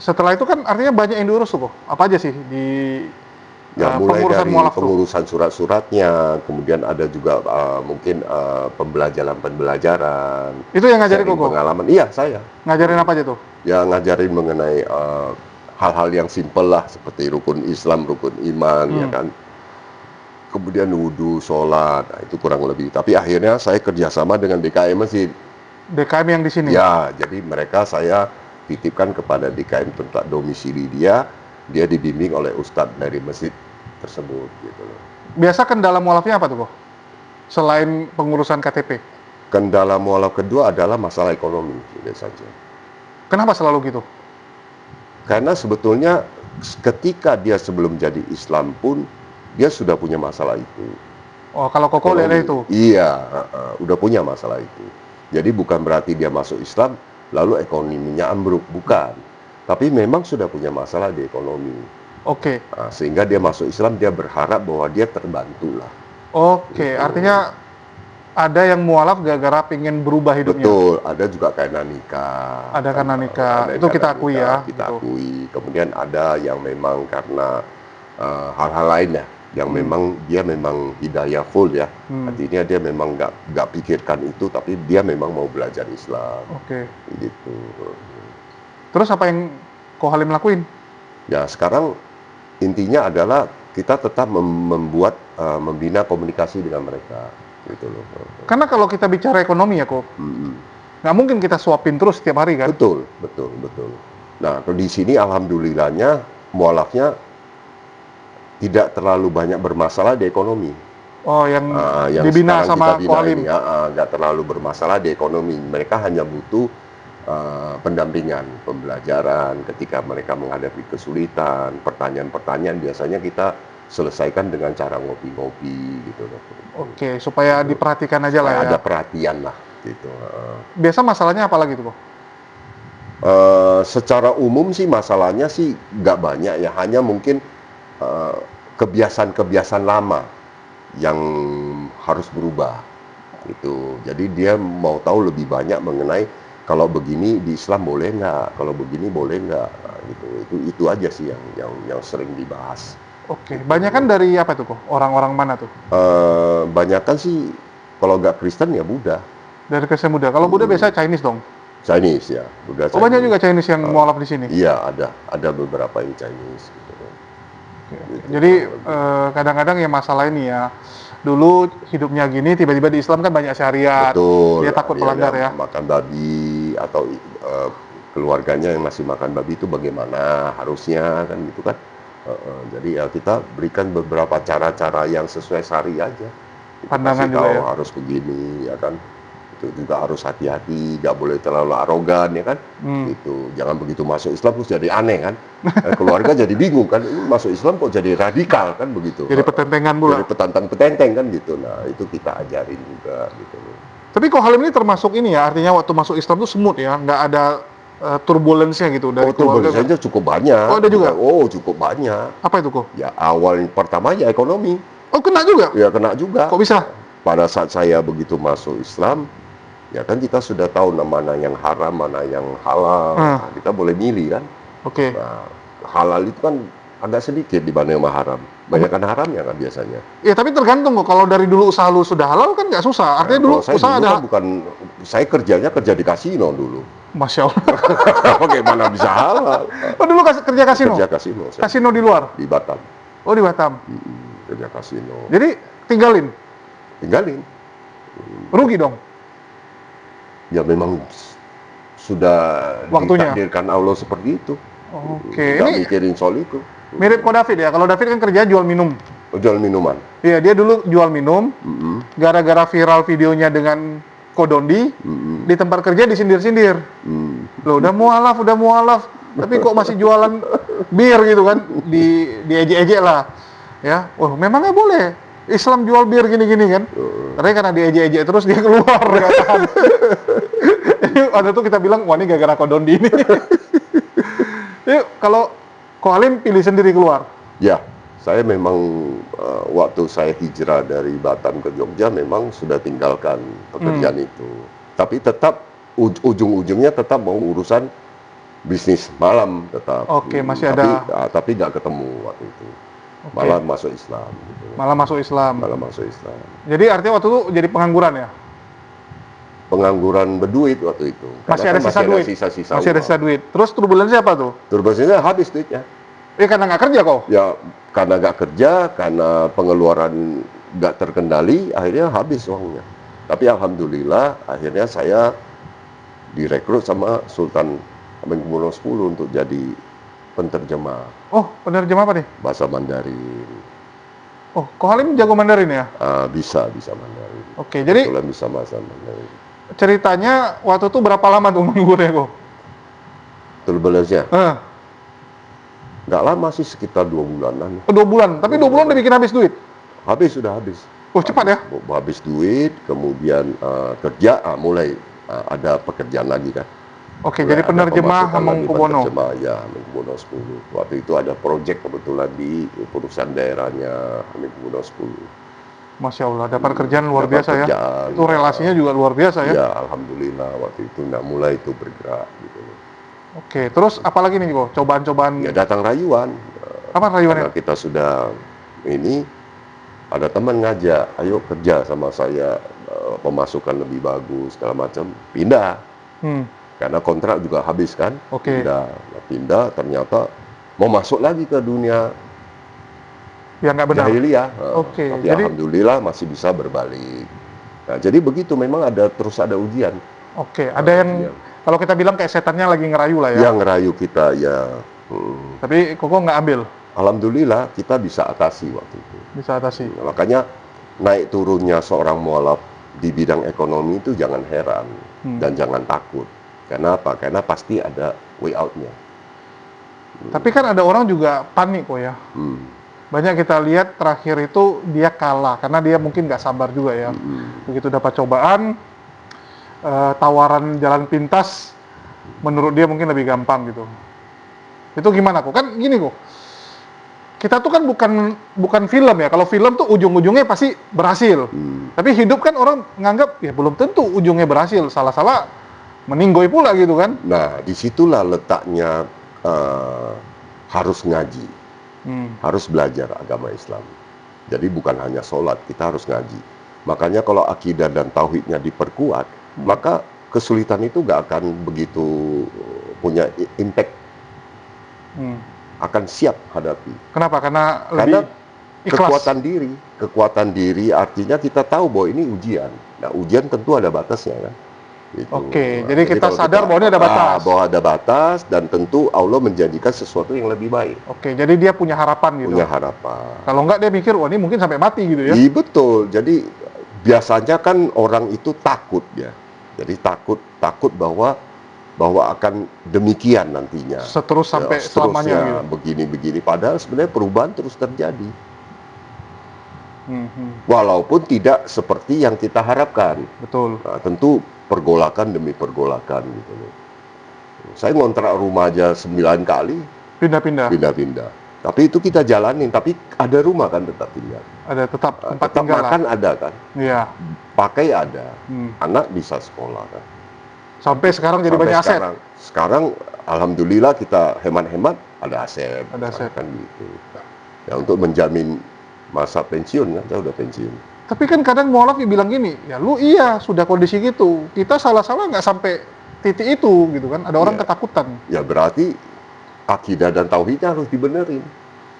S3: setelah itu kan artinya banyak yang diurus tuh kok. Apa aja sih di
S2: Ya, mulai
S3: pengurusan
S2: dari
S3: mualaf tuh?
S2: pengurusan surat-suratnya, kemudian ada juga mungkin pembelajaran.
S3: Itu yang ngajarin
S2: sharing
S3: kok.
S2: pengalaman. Iya, saya.
S3: Ngajarin apa aja tuh?
S2: Ya ngajarin mengenai hal-hal yang simpel lah, seperti rukun Islam, rukun iman, ya kan. Kemudian wudhu, sholat, nah, itu kurang lebih. Tapi akhirnya saya kerjasama dengan DKM Masjid.
S3: DKM yang di sini?
S2: Ya, jadi mereka saya titipkan kepada DKM tempat domisili dia dibimbing oleh ustadz dari masjid tersebut gitu loh.
S3: Biasa kendala mualafnya apa tuh kok? Selain pengurusan KTP?
S2: Kendala mualaf kedua adalah masalah ekonomi biasanya.
S3: Kenapa selalu gitu?
S2: Karena sebetulnya ketika dia sebelum jadi Islam pun dia sudah punya masalah itu.
S3: Oh, kalau Koko lihat itu.
S2: Iya, udah punya masalah itu. Jadi bukan berarti dia masuk Islam lalu ekonominya ambruk, bukan. Tapi memang sudah punya masalah di ekonomi.
S3: Oke.
S2: Nah, sehingga dia masuk Islam, dia berharap bahwa dia terbantu lah.
S3: Oke,
S2: Gitu.
S3: artinya ada yang mualaf gara-gara pengen berubah hidupnya.
S2: Betul, ada juga karena nikah.
S3: Ada karena nikah.
S2: Ada yang
S3: Itu kita
S2: karena
S3: akui
S2: nikah,
S3: ya,
S2: kita
S3: gitu.
S2: akui. Kemudian ada yang memang karena hal-hal lain ya, yang memang dia memang hidayah full ya. Artinya dia memang nggak pikirkan itu, tapi dia memang mau belajar Islam.
S3: Oke.
S2: Gitu.
S3: Terus apa yang Ko Halim lakuin?
S2: Ya sekarang intinya adalah kita tetap membina komunikasi dengan mereka, gitu loh.
S3: Karena kalau kita bicara ekonomi ya, Ko,
S2: Mm-mm.
S3: nggak mungkin kita suapin terus setiap hari kan?
S2: Betul. Nah, di sini alhamdulillahnya mualafnya tidak terlalu banyak bermasalah di ekonomi.
S3: Oh, yang
S2: Yang
S3: dibina
S2: sekarang
S3: sama
S2: kita
S3: Ko
S2: bina
S3: Halim.
S2: ini, nggak terlalu bermasalah di ekonomi. Mereka hanya butuh pendampingan, pembelajaran ketika mereka menghadapi kesulitan, pertanyaan-pertanyaan biasanya kita selesaikan dengan cara ngopi-ngopi gitu loh.
S3: Oke, supaya diperhatikan aja lah ya.
S2: Ada perhatian lah gitu.
S3: Biasa masalahnya apa lagi tuh, Ko?
S2: Secara umum sih masalahnya sih nggak banyak ya, hanya mungkin kebiasaan-kebiasaan lama yang harus berubah gitu. Jadi dia mau tahu lebih banyak mengenai kalau begini di Islam boleh nggak, kalau begini boleh nggak, nah, gitu. Itu aja sih yang sering dibahas.
S3: Oke, banyak kan dari apa tuh, Ko? Orang-orang mana tuh?
S2: Banyakan sih kalau nggak Kristen ya Buddha,
S3: Dari Kristen Buddha. Kalau Buddha biasa Chinese dong.
S2: Chinese ya, Buddha.
S3: Oh, banyak juga Chinese yang mualaf di sini.
S2: Iya ada beberapa yang Chinese gitu. Gitu.
S3: Jadi kadang-kadang ya masalah ini ya, dulu hidupnya gini, tiba-tiba di Islam kan banyak syariat.
S2: Betul.
S3: Dia takut pelanggar ya.
S2: Makan babi atau keluarganya yang masih makan babi itu bagaimana harusnya kan gitu kan. Jadi ya kita berikan beberapa cara-cara yang sesuai syari aja. Kita
S3: Pandangan
S2: kasih
S3: juga
S2: tahu
S3: ya.
S2: harus begini ya kan. Itu juga harus hati-hati, nggak boleh terlalu arogan ya kan. Gitu. Jangan begitu masuk Islam terus jadi aneh kan. Keluarga jadi bingung kan. Ini masuk Islam kok jadi radikal kan begitu.
S3: Jadi petentengan pula.
S2: Jadi petantang-petenteng kan gitu. Nah, itu kita ajarin juga gitu loh.
S3: Tapi Ko Halim ini termasuk ini ya, artinya waktu masuk Islam tuh smooth ya, nggak ada turbulence-nya gitu dari keluarga.
S2: Turbulensinya cukup banyak.
S3: Oh, ada juga?
S2: Oh, cukup banyak.
S3: Apa itu, Ko?
S2: Ya awal pertama ya ekonomi.
S3: Oh, kena juga?
S2: Ya kena juga.
S3: Kok bisa?
S2: Pada saat saya begitu masuk Islam, ya kan kita sudah tahu mana yang haram, mana yang halal. Nah, kita boleh milih kan.
S3: Oke.
S2: Nah, halal itu kan agak sedikit dibanding sama haram. Banyakan haramnya kan biasanya.
S3: Ya tapi tergantung kok, kalau dari dulu usaha lu sudah halal kan nggak susah. Artinya dulu
S2: Kalau saya
S3: usaha
S2: dulu
S3: ada.
S2: kan bukan, saya kerja di kasino dulu.
S3: Masya Allah.
S2: Bagaimana bisa halal?
S3: Oh dulu kerja kasino?
S2: Kerja kasino. Saya
S3: Kasino di luar?
S2: di Batam.
S3: Oh di Batam.
S2: Kerja kasino.
S3: Jadi tinggalin?
S2: Tinggalin.
S3: Rugi dong?
S2: Ya memang sudah
S3: Waktunya.
S2: ditakdirkan Allah seperti itu.
S3: Oke.
S2: Nggak
S3: Ini
S2: mikirin soal itu.
S3: mirip Ko David ya. Kalau David kan kerja jual minum.
S2: Jual minuman.
S3: Iya, dia dulu jual minum. Gara-gara viral videonya dengan Ko Dondi, di tempat kerja disindir-sindir. Loh, udah mualaf. Tapi kok masih jualan bir gitu kan? Diejek-ejek lah. Ya, oh memangnya boleh Islam jual bir gini-gini kan? Tapi karena diejek-ejek terus dia keluar kan. Waktu itu kita bilang, wah ini gara-gara Ko Dondi ini. Yuk, kalau Ko Halim pilih sendiri keluar.
S2: Ya, saya memang waktu saya hijrah dari Batam ke Jogja memang sudah tinggalkan pekerjaan itu. Tapi tetap ujung-ujungnya tetap mau urusan bisnis malam tetap.
S3: Oke, masih ada.
S2: Tapi nggak ketemu waktu itu. Malah masuk Islam. Gitu.
S3: Malah masuk Islam.
S2: Malah masuk Islam.
S3: Jadi artinya waktu itu jadi pengangguran ya?
S2: Pengangguran berduit waktu itu.
S3: Masih ada
S2: Karena kan
S3: sisa duit?
S2: sisa-sisa
S3: Masih ada
S2: uang.
S3: sisa duit. Terus turbulensinya apa tuh?
S2: Turbulensinya habis duitnya.
S3: Karena nggak kerja kok?
S2: Ya karena nggak kerja, karena pengeluaran nggak terkendali, akhirnya habis uangnya. Tapi alhamdulillah akhirnya saya direkrut sama Sultan Hamengkubuwono X untuk jadi penterjemah
S3: Oh, penerjemah apa nih?
S2: bahasa Mandarin.
S3: Oh, Ko Halim jago Mandarin ya?
S2: Bisa Mandarin.
S3: Oke, jadi
S2: Kebetulan bisa bahasa Mandarin.
S3: ceritanya waktu itu berapa lama tuh menggurnya kok?
S2: Turbulensinya nggak lama sih, sekitar 2 bulanan.
S3: 2 bulan, tapi 2 bulan udah bikin habis duit?
S2: Sudah habis.
S3: Oh, cepat ya?
S2: Habis duit, kemudian kerja, mulai ada pekerjaan lagi kan.
S3: Oke,
S2: Mulai
S3: jadi
S2: ada
S3: penerjemah
S2: pemasukan lagi,
S3: Hamengkubuwono.
S2: penerjemah ya Hamengkubuwono 10. Waktu itu ada proyek kebetulan di perusahaan daerahnya Hamengkubuwono 10.
S3: Masya Allah, dapat kerjaan luar
S2: Dapat
S3: biasa ya.
S2: kerjaan,
S3: Itu relasinya juga luar biasa ya.
S2: Ya alhamdulillah waktu itu mulai itu bergerak gitu.
S3: Oke, terus apa lagi nih kok? Cobaan-cobaan
S2: Ya datang rayuan.
S3: apa rayuannya?
S2: Karena kita sudah ini ada teman ngajak, ayo kerja sama saya, pemasukan lebih bagus segala macam, pindah.
S3: Hmm,
S2: Karena kontrak juga habis kan.
S3: Oke.
S2: Pindah ternyata mau masuk lagi ke dunia
S3: ya nggak benar.
S2: jahiliyah.
S3: Oke,
S2: Tapi
S3: jadi-
S2: alhamdulillah masih bisa berbalik. Nah, jadi begitu, memang terus ada ujian.
S3: Oke, ada yang kalau kita bilang kayak setannya lagi ngerayu lah ya.
S2: Yang ngerayu kita ya.
S3: Tapi Koko nggak ambil,
S2: Alhamdulillah kita bisa atasi waktu itu.
S3: bisa atasi.
S2: Makanya naik turunnya seorang mualaf di bidang ekonomi itu jangan heran dan jangan takut. Karena apa? Karena pasti ada way out-nya.
S3: Tapi kan ada orang juga panik kok ya. Banyak kita lihat terakhir itu dia kalah karena dia mungkin nggak sabar juga ya. Begitu dapat cobaan, tawaran jalan pintas, menurut dia mungkin lebih gampang gitu. Itu gimana kok? Kan gini kok. Kita tuh kan bukan film ya. Kalau film tuh ujung-ujungnya pasti berhasil. Tapi hidup kan orang nganggap ya belum tentu ujungnya berhasil. Salah-salah meninggoy pula gitu kan.
S2: Nah, disitulah letaknya harus ngaji, harus belajar agama Islam. Jadi bukan hanya sholat, kita harus ngaji. Makanya kalau akidah dan tauhidnya diperkuat, maka kesulitan itu gak akan begitu punya impact, akan siap hadapi.
S3: Kenapa? Karena
S2: Karena
S3: lebih ikhlas.
S2: kekuatan diri artinya kita tahu bahwa ini ujian. Nah, ujian tentu ada batasnya kan. Gitu.
S3: Oke,
S2: Nah,
S3: jadi kita
S2: kalau
S3: sadar bahwa ini ada batas.
S2: bahwa ada batas, dan tentu Allah menjadikan sesuatu yang lebih baik.
S3: Oke, jadi dia punya harapan gitu.
S2: Punya harapan.
S3: Kalau enggak dia mikir, wah ini mungkin sampai mati gitu ya.
S2: Iya betul. Jadi biasanya kan orang itu takut ya. Jadi takut bahwa akan demikian nantinya.
S3: Seterus sampai
S2: Ya,
S3: selamanya
S2: seterusnya,
S3: gitu.
S2: begini-begini. Padahal sebenarnya perubahan terus terjadi.
S3: Mhm,
S2: Walaupun tidak seperti yang kita harapkan.
S3: betul.
S2: Nah, tentu pergolakan demi pergolakan gitu loh. Saya ngontrak rumah aja 9 kali,
S3: Pindah-pindah.
S2: pindah-pindah. Tapi itu kita jalanin, tapi ada rumah kan tetap tinggal.
S3: Ada tetap tempat
S2: Tetap
S3: tinggal lah.
S2: makan ada kan,
S3: Iya.
S2: pakai ada,
S3: Hmm.
S2: anak bisa sekolah kan.
S3: Sampai sekarang jadi
S2: Sampai
S3: banyak aset.
S2: Sekarang alhamdulillah kita hemat-hemat, ada aset.
S3: Ada aset.
S2: Kan gitu. Ya untuk menjamin masa pensiun kan, saya udah pensiun.
S3: Tapi kan kadang mualaf bilang gini, ya lu iya sudah kondisi gitu. Kita salah-salah nggak sampai titik itu gitu kan. Ada orang
S2: Iya.
S3: ketakutan.
S2: Ya berarti akidah dan tauhidnya harus dibenerin.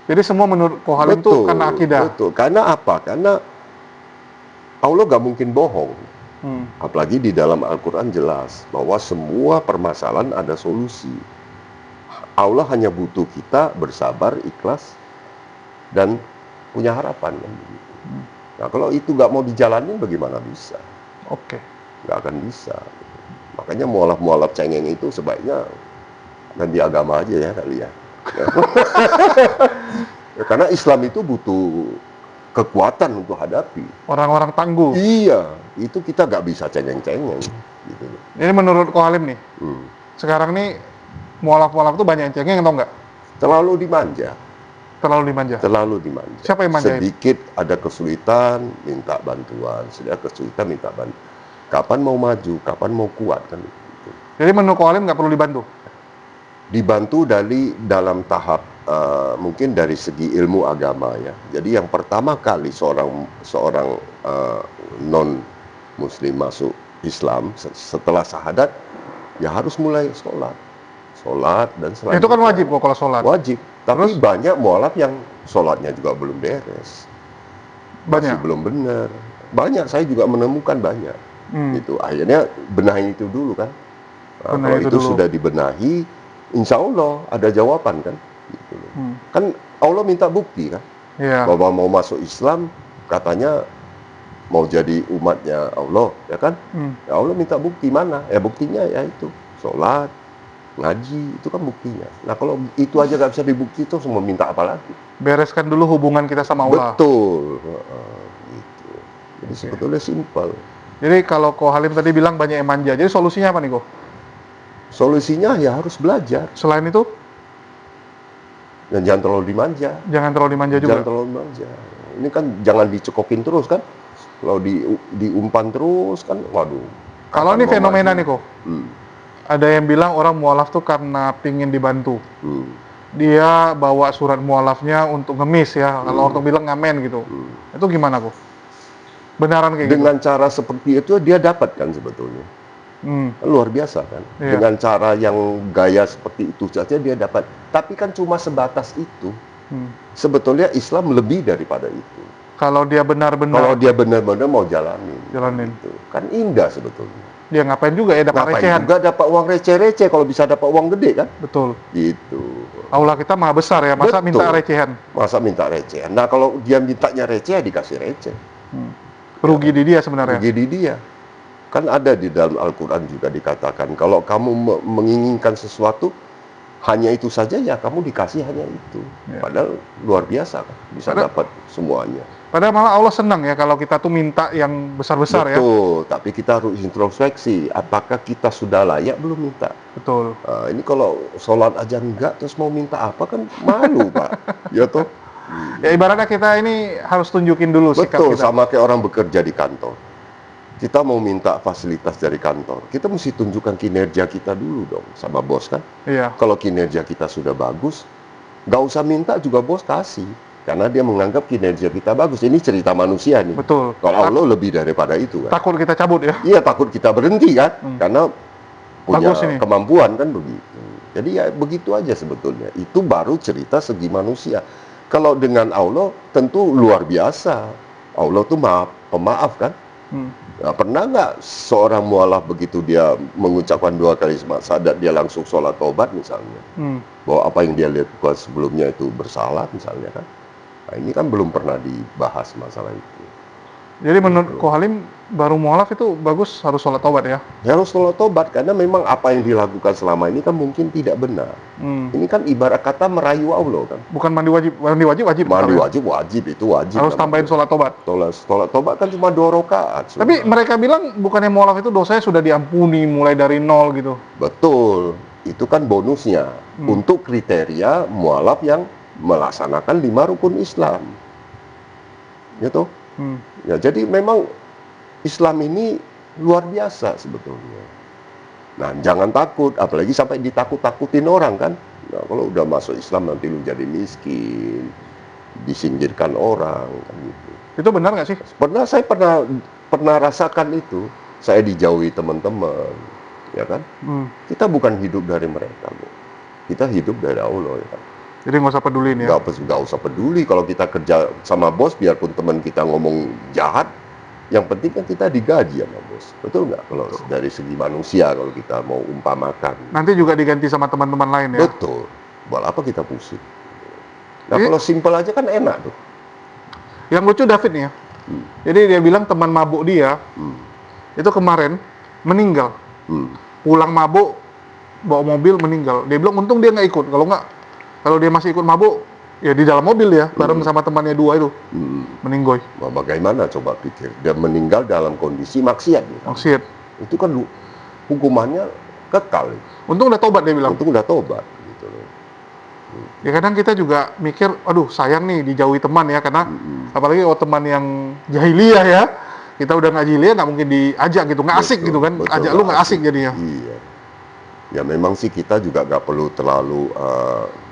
S3: Jadi semua menurut Kohalim itu karena akidah.
S2: Betul. Karena apa? Karena Allah gak mungkin bohong. Apalagi di dalam Al-Quran jelas bahwa semua permasalahan ada solusi. Allah hanya butuh kita bersabar, ikhlas, dan punya harapan kan begitu. Nah kalau itu gak mau dijalanin bagaimana bisa?
S3: Oke.
S2: Gak akan bisa. Makanya mualaf-mualaf cengeng itu sebaiknya ganti agama aja ya kali ya. Ya, karena Islam itu butuh kekuatan untuk hadapi.
S3: Orang-orang tangguh.
S2: Iya, itu kita nggak bisa cengeng-cengeng. Gitu.
S3: Ini menurut Kohalim nih.
S2: Hmm.
S3: Sekarang nih mualaf-mualaf tuh banyak yang cengeng atau enggak?
S2: Terlalu dimanja,
S3: Terlalu dimanja.
S2: terlalu dimanja.
S3: Siapa yang manjain?
S2: Sedikit ada kesulitan, minta bantuan. Sedikit kesulitan, minta bantuan. Kapan mau maju, kapan mau kuat kan? Gitu.
S3: Jadi menurut Kohalim nggak perlu dibantu.
S2: Dibantu dalam tahap mungkin dari segi ilmu agama ya. Jadi yang pertama kali seorang non muslim masuk Islam setelah syahadat ya harus mulai sholat dan selanjutnya
S3: Itu kan wajib kok kalau sholat.
S2: wajib. Tapi
S3: Terus?
S2: banyak mualaf yang sholatnya juga belum beres, masih
S3: Banyak.
S2: belum benar. Banyak, saya juga menemukan banyak. Itu akhirnya benahi itu dulu kan. Nah,
S3: Benahi
S2: kalau
S3: itu
S2: itu
S3: dulu.
S2: sudah dibenahi, insya Allah ada jawaban kan. Gitu loh. Kan Allah minta bukti kan,
S3: Iya.
S2: bahwa mau masuk Islam katanya mau jadi umatnya Allah, ya kan? Ya Allah minta bukti mana? Ya buktinya ya itu sholat, ngaji, itu kan buktinya. Nah kalau itu aja nggak bisa dibukti, itu semua minta apa lagi?
S3: Bereskan dulu hubungan kita sama Allah.
S2: Betul. Gitu. Jadi sebetulnya simpel.
S3: Jadi kalau Ko Halim tadi bilang banyak yang manja. Jadi solusinya apa nih Ko?
S2: Solusinya ya harus belajar.
S3: Selain itu
S2: Dan jangan terlalu dimanja.
S3: jangan terlalu dimanja juga.
S2: Jangan terlalu dimanja. Ini kan jangan dicekokin terus kan. Kalau diumpan terus kan, waduh.
S3: Kalau
S2: kapan
S3: ini
S2: mau
S3: fenomena
S2: maju?
S3: nih Ko.
S2: Hmm,
S3: Ada yang bilang orang mualaf tuh karena pingin dibantu.
S2: hmm,
S3: Dia bawa surat mualafnya untuk ngemis ya. Kalau orang bilang ngamen gitu.
S2: hmm.
S3: Itu gimana Ko? Benaran kayak
S2: Dengan cara seperti itu dia dapat kan sebetulnya.
S3: gitu? Hmm.
S2: Luar biasa kan.
S3: Iya.
S2: Dengan cara yang gaya seperti itu saja dia dapat. Tapi kan cuma sebatas itu.
S3: Hmm.
S2: Sebetulnya Islam lebih daripada itu.
S3: Kalau dia benar-benar
S2: Kalau dia benar-benar mau jalanin.
S3: jalanin,
S2: Gitu. Kan indah sebetulnya.
S3: dia ngapain juga ya dapat
S2: Ngapain
S3: recehan.
S2: juga dapat uang receh-receh kalau bisa dapat uang gede kan?
S3: Betul.
S2: Gitu.
S3: Allah kita maha besar ya, masa
S2: Betul.
S3: minta recehan.
S2: Masa minta recehan? Nah kalau dia mintanya receh, dikasih receh.
S3: Rugi di dia sebenarnya.
S2: Rugi di dia. Kan ada di dalam Al-Quran juga dikatakan, kalau kamu menginginkan sesuatu, hanya itu saja ya kamu dikasih hanya itu.
S3: Ya.
S2: Padahal luar biasa kan, bisa dapat semuanya.
S3: Padahal malah Allah senang ya kalau kita tuh minta yang besar-besar ya.
S2: Betul, tapi kita harus introspeksi, apakah kita sudah layak belum minta?
S3: Betul.
S2: Ini kalau sholat aja enggak, terus mau minta apa kan malu Pak. Ya toh?
S3: Ya ibaratnya kita ini harus tunjukin dulu sikap
S2: Betul,
S3: kita.
S2: sama kayak orang bekerja di kantor. Kita mau minta fasilitas dari kantor, kita mesti tunjukkan kinerja kita dulu dong sama bos kan.
S3: Iya.
S2: Kalau kinerja kita sudah bagus, nggak usah minta juga bos kasih. Karena dia menganggap kinerja kita bagus. Ini cerita manusia nih.
S3: Betul.
S2: Kalau Allah lebih daripada itu kan.
S3: Takut kita cabut ya.
S2: Iya, takut kita berhenti kan. Karena punya
S3: Bagus ini.
S2: kemampuan kan begitu. Jadi ya begitu aja sebetulnya. Itu baru cerita segi manusia. Kalau dengan Allah tentu luar biasa. Allah tuh pemaaf kan. Nah, pernah nggak seorang mualaf begitu dia mengucapkan 2 kali syahadat dia langsung sholat taubat misalnya, bahwa apa yang dia lakukan sebelumnya itu bersalah misalnya kan? Nah, ini kan belum pernah dibahas masalah itu.
S3: Jadi menurut Ko Halim baru mualaf itu bagus harus sholat taubat ya.
S2: Harus sholat taubat karena memang apa yang dilakukan selama ini kan mungkin tidak benar. Ini kan ibarat kata merayu Allah kan.
S3: Bukan mandi wajib
S2: Mandi
S3: tetap ya?
S2: wajib itu wajib.
S3: Harus tambahin sholat taubat.
S2: Sholat taubat kan cuma 2 rakaat.
S3: Tapi mereka bilang bukannya mualaf itu dosanya sudah diampuni mulai dari nol gitu.
S2: Betul, itu kan bonusnya untuk kriteria mualaf yang melaksanakan 5 rukun Islam, gitu. Ya, jadi memang Islam ini luar biasa sebetulnya. Nah, jangan takut, apalagi sampai ditakut-takutin orang kan. Nah, kalau udah masuk Islam nanti lu jadi miskin, disingkirkan orang, kan gitu.
S3: Itu benar nggak sih?
S2: Saya pernah rasakan itu. Saya dijauhi teman-teman, ya kan? Kita bukan hidup dari mereka, Bu. Kita hidup dari Allah, ya kan?
S3: Jadi nggak usah pedulin ya.
S2: Nggak usah peduli kalau kita kerja sama bos, biarpun teman kita ngomong jahat, yang penting kan kita digaji sama bos. Betul nggak? Kalau dari segi manusia, kalau kita mau umpamakan.
S3: Nanti juga diganti sama teman-teman lain ya.
S2: Betul. Buat apa kita pusing? Nah, kalau simpel aja kan enak tuh.
S3: Yang lucu David nih ya. Jadi dia bilang teman mabuk dia itu kemarin meninggal. Pulang mabuk, bawa mobil meninggal. Dia bilang untung dia nggak ikut. Kalau dia masih ikut mabuk, ya di dalam mobil ya, bareng sama temannya 2 itu, meninggoy.
S2: Nah, bagaimana coba pikir? Dia meninggal dalam kondisi maksiat.
S3: Maksiat.
S2: Itu kan hukumannya kekal.
S3: Untung udah tobat dia bilang.
S2: Untung udah tobat. Gitu loh.
S3: Ya kadang kita juga mikir, aduh sayang nih dijauhi teman ya, karena apalagi teman yang jahiliyah ya, kita udah nggak jahiliyah nggak mungkin diajak gitu, nggak asik gitu kan,
S2: betul,
S3: ajak lu nggak asik jadinya.
S2: Iya. Ya memang sih kita juga nggak perlu terlalu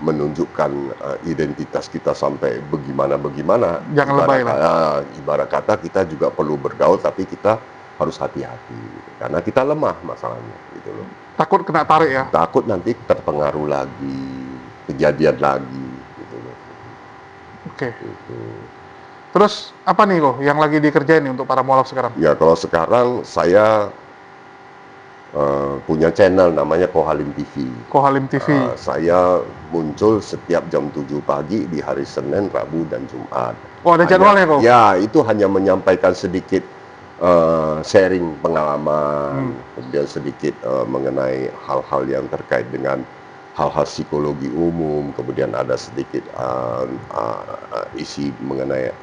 S2: menunjukkan identitas kita sampai bagaimana.
S3: Jangan lebay lah.
S2: Ibarat kata kita juga perlu bergaul, tapi kita harus hati-hati. Karena kita lemah masalahnya, gitu loh.
S3: Takut kena tarik ya.
S2: Takut nanti terpengaruh lagi, kejadian lagi, gitu loh.
S3: Oke.
S2: Gitu.
S3: Terus apa nih kok yang lagi dikerjain nih untuk para mualaf sekarang?
S2: Ya kalau sekarang saya punya channel namanya Ko Halim TV.
S3: Ko Halim TV.
S2: Saya muncul setiap jam 7 pagi di hari Senin, Rabu, dan Jumat.
S3: Oh ada jadwalnya kok?
S2: Ya, itu hanya menyampaikan sedikit sharing pengalaman, kemudian sedikit mengenai hal-hal yang terkait dengan hal-hal psikologi umum, kemudian ada sedikit isi mengenai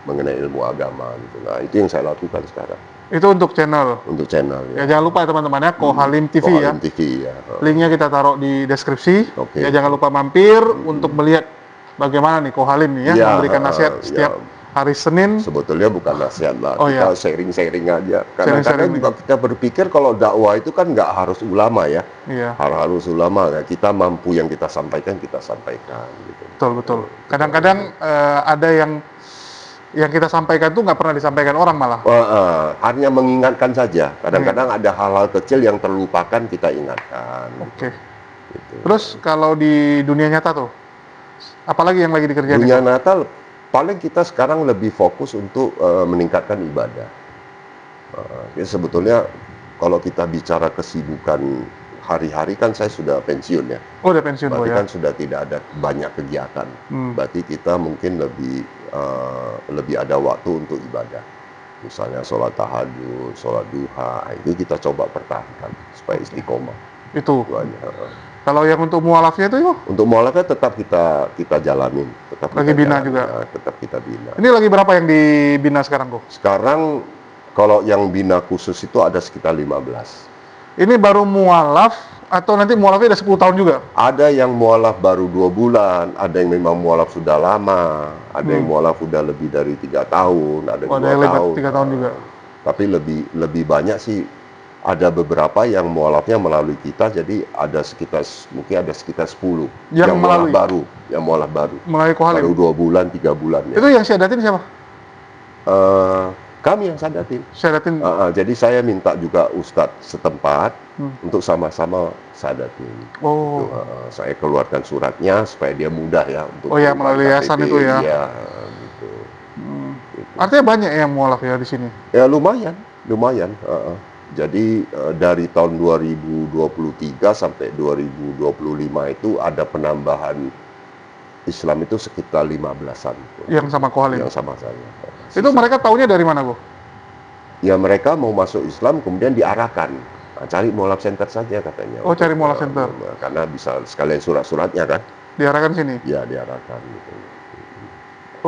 S2: mengenai ilmu agama gitu. Nah, itu yang saya lakukan sekarang
S3: Itu untuk channel.
S2: untuk channel
S3: Ya
S2: ya.
S3: jangan lupa ya teman-teman ya, Kohalim TV ya.
S2: Kohalim TV ya.
S3: Linknya kita taruh di deskripsi.
S2: Oke.
S3: Ya jangan lupa mampir untuk melihat bagaimana nih Kohalim nih ya,
S2: Ya,
S3: memberikan nasihat setiap hari Senin.
S2: Sebetulnya bukan nasihat lah,
S3: Oh,
S2: kita
S3: iya.
S2: sharing-sharing aja. Kadang-kadang
S3: Sharing-sharing
S2: juga kita berpikir kalau dakwah itu kan nggak harus ulama ya,
S3: Iya,
S2: harus ulama. Ya. Kita mampu yang kita sampaikan gitu.
S3: betul. Kadang-kadang ada yang kita sampaikan tuh nggak pernah disampaikan orang malah.
S2: Hanya mengingatkan saja. Kadang-kadang ada hal-hal kecil yang terlupakan kita ingatkan.
S3: Oke.
S2: Gitu.
S3: Terus kalau di dunia nyata tuh, apalagi yang lagi dikerjain?
S2: Dunia Natal paling kita sekarang lebih fokus untuk meningkatkan ibadah. Ya sebetulnya kalau kita bicara kesibukan hari-hari kan saya sudah pensiun ya.
S3: Oh, udah pensiun
S2: Berarti
S3: ya.
S2: kan sudah tidak ada banyak kegiatan. Berarti kita mungkin lebih ada waktu untuk ibadah. Misalnya sholat tahajud, sholat duha, itu kita coba pertahankan supaya istiqomah.
S3: Itu.
S2: Itu aja.
S3: Kalau yang untuk mualafnya itu yuk,
S2: Untuk mualafah tetap kita jalanin, tetap
S3: Lagi
S2: kita
S3: bina
S2: jalanin,
S3: juga?
S2: ya, tetap kita bina.
S3: ini lagi berapa yang dibina sekarang kok?
S2: Sekarang kalau yang bina khusus itu ada sekitar 15.
S3: Ini baru mualaf atau nanti mualafnya udah 10 tahun juga?
S2: Ada yang mualaf baru 2 bulan, ada yang memang mualaf sudah lama, ada yang mualaf sudah lebih dari 3 tahun, ada 2
S3: Ada yang
S2: tahun.
S3: 3 tahun juga.
S2: Tapi lebih banyak sih, ada beberapa yang mualafnya melalui kita, jadi mungkin ada sekitar 10
S3: Yang
S2: mualaf
S3: melalui?
S2: baru, yang mualaf baru.
S3: Melalui Kohalim.
S2: Baru 2 bulan, 3 bulan ya.
S3: Itu yang syahadatin siapa?
S2: Kami yang sadatin.
S3: Syahadatin.
S2: Jadi saya minta juga ustadz setempat untuk sama-sama sadatin.
S3: Oh.
S2: Saya keluarkan suratnya supaya dia mudah ya untuk
S3: Oh ya,
S2: perubahan
S3: melalui yayasan
S2: KTP.
S3: itu ya.
S2: Iya, gitu.
S3: Artinya banyak yang mualaf ya di sini.
S2: Ya lumayan. Jadi dari tahun 2023 sampai 2025 itu ada penambahan Islam itu sekitar 15-an.
S3: Yang sama Kohalim.
S2: Yang sama saya.
S3: Itu mereka taunya dari mana, Bu?
S2: Ya mereka mau masuk Islam kemudian diarahkan. Nah, cari mualaf center saja katanya.
S3: Oh, cari mualaf center.
S2: Karena bisa sekalian surat-suratnya kan.
S3: Diarahkan sini.
S2: Ya diarahkan gitu.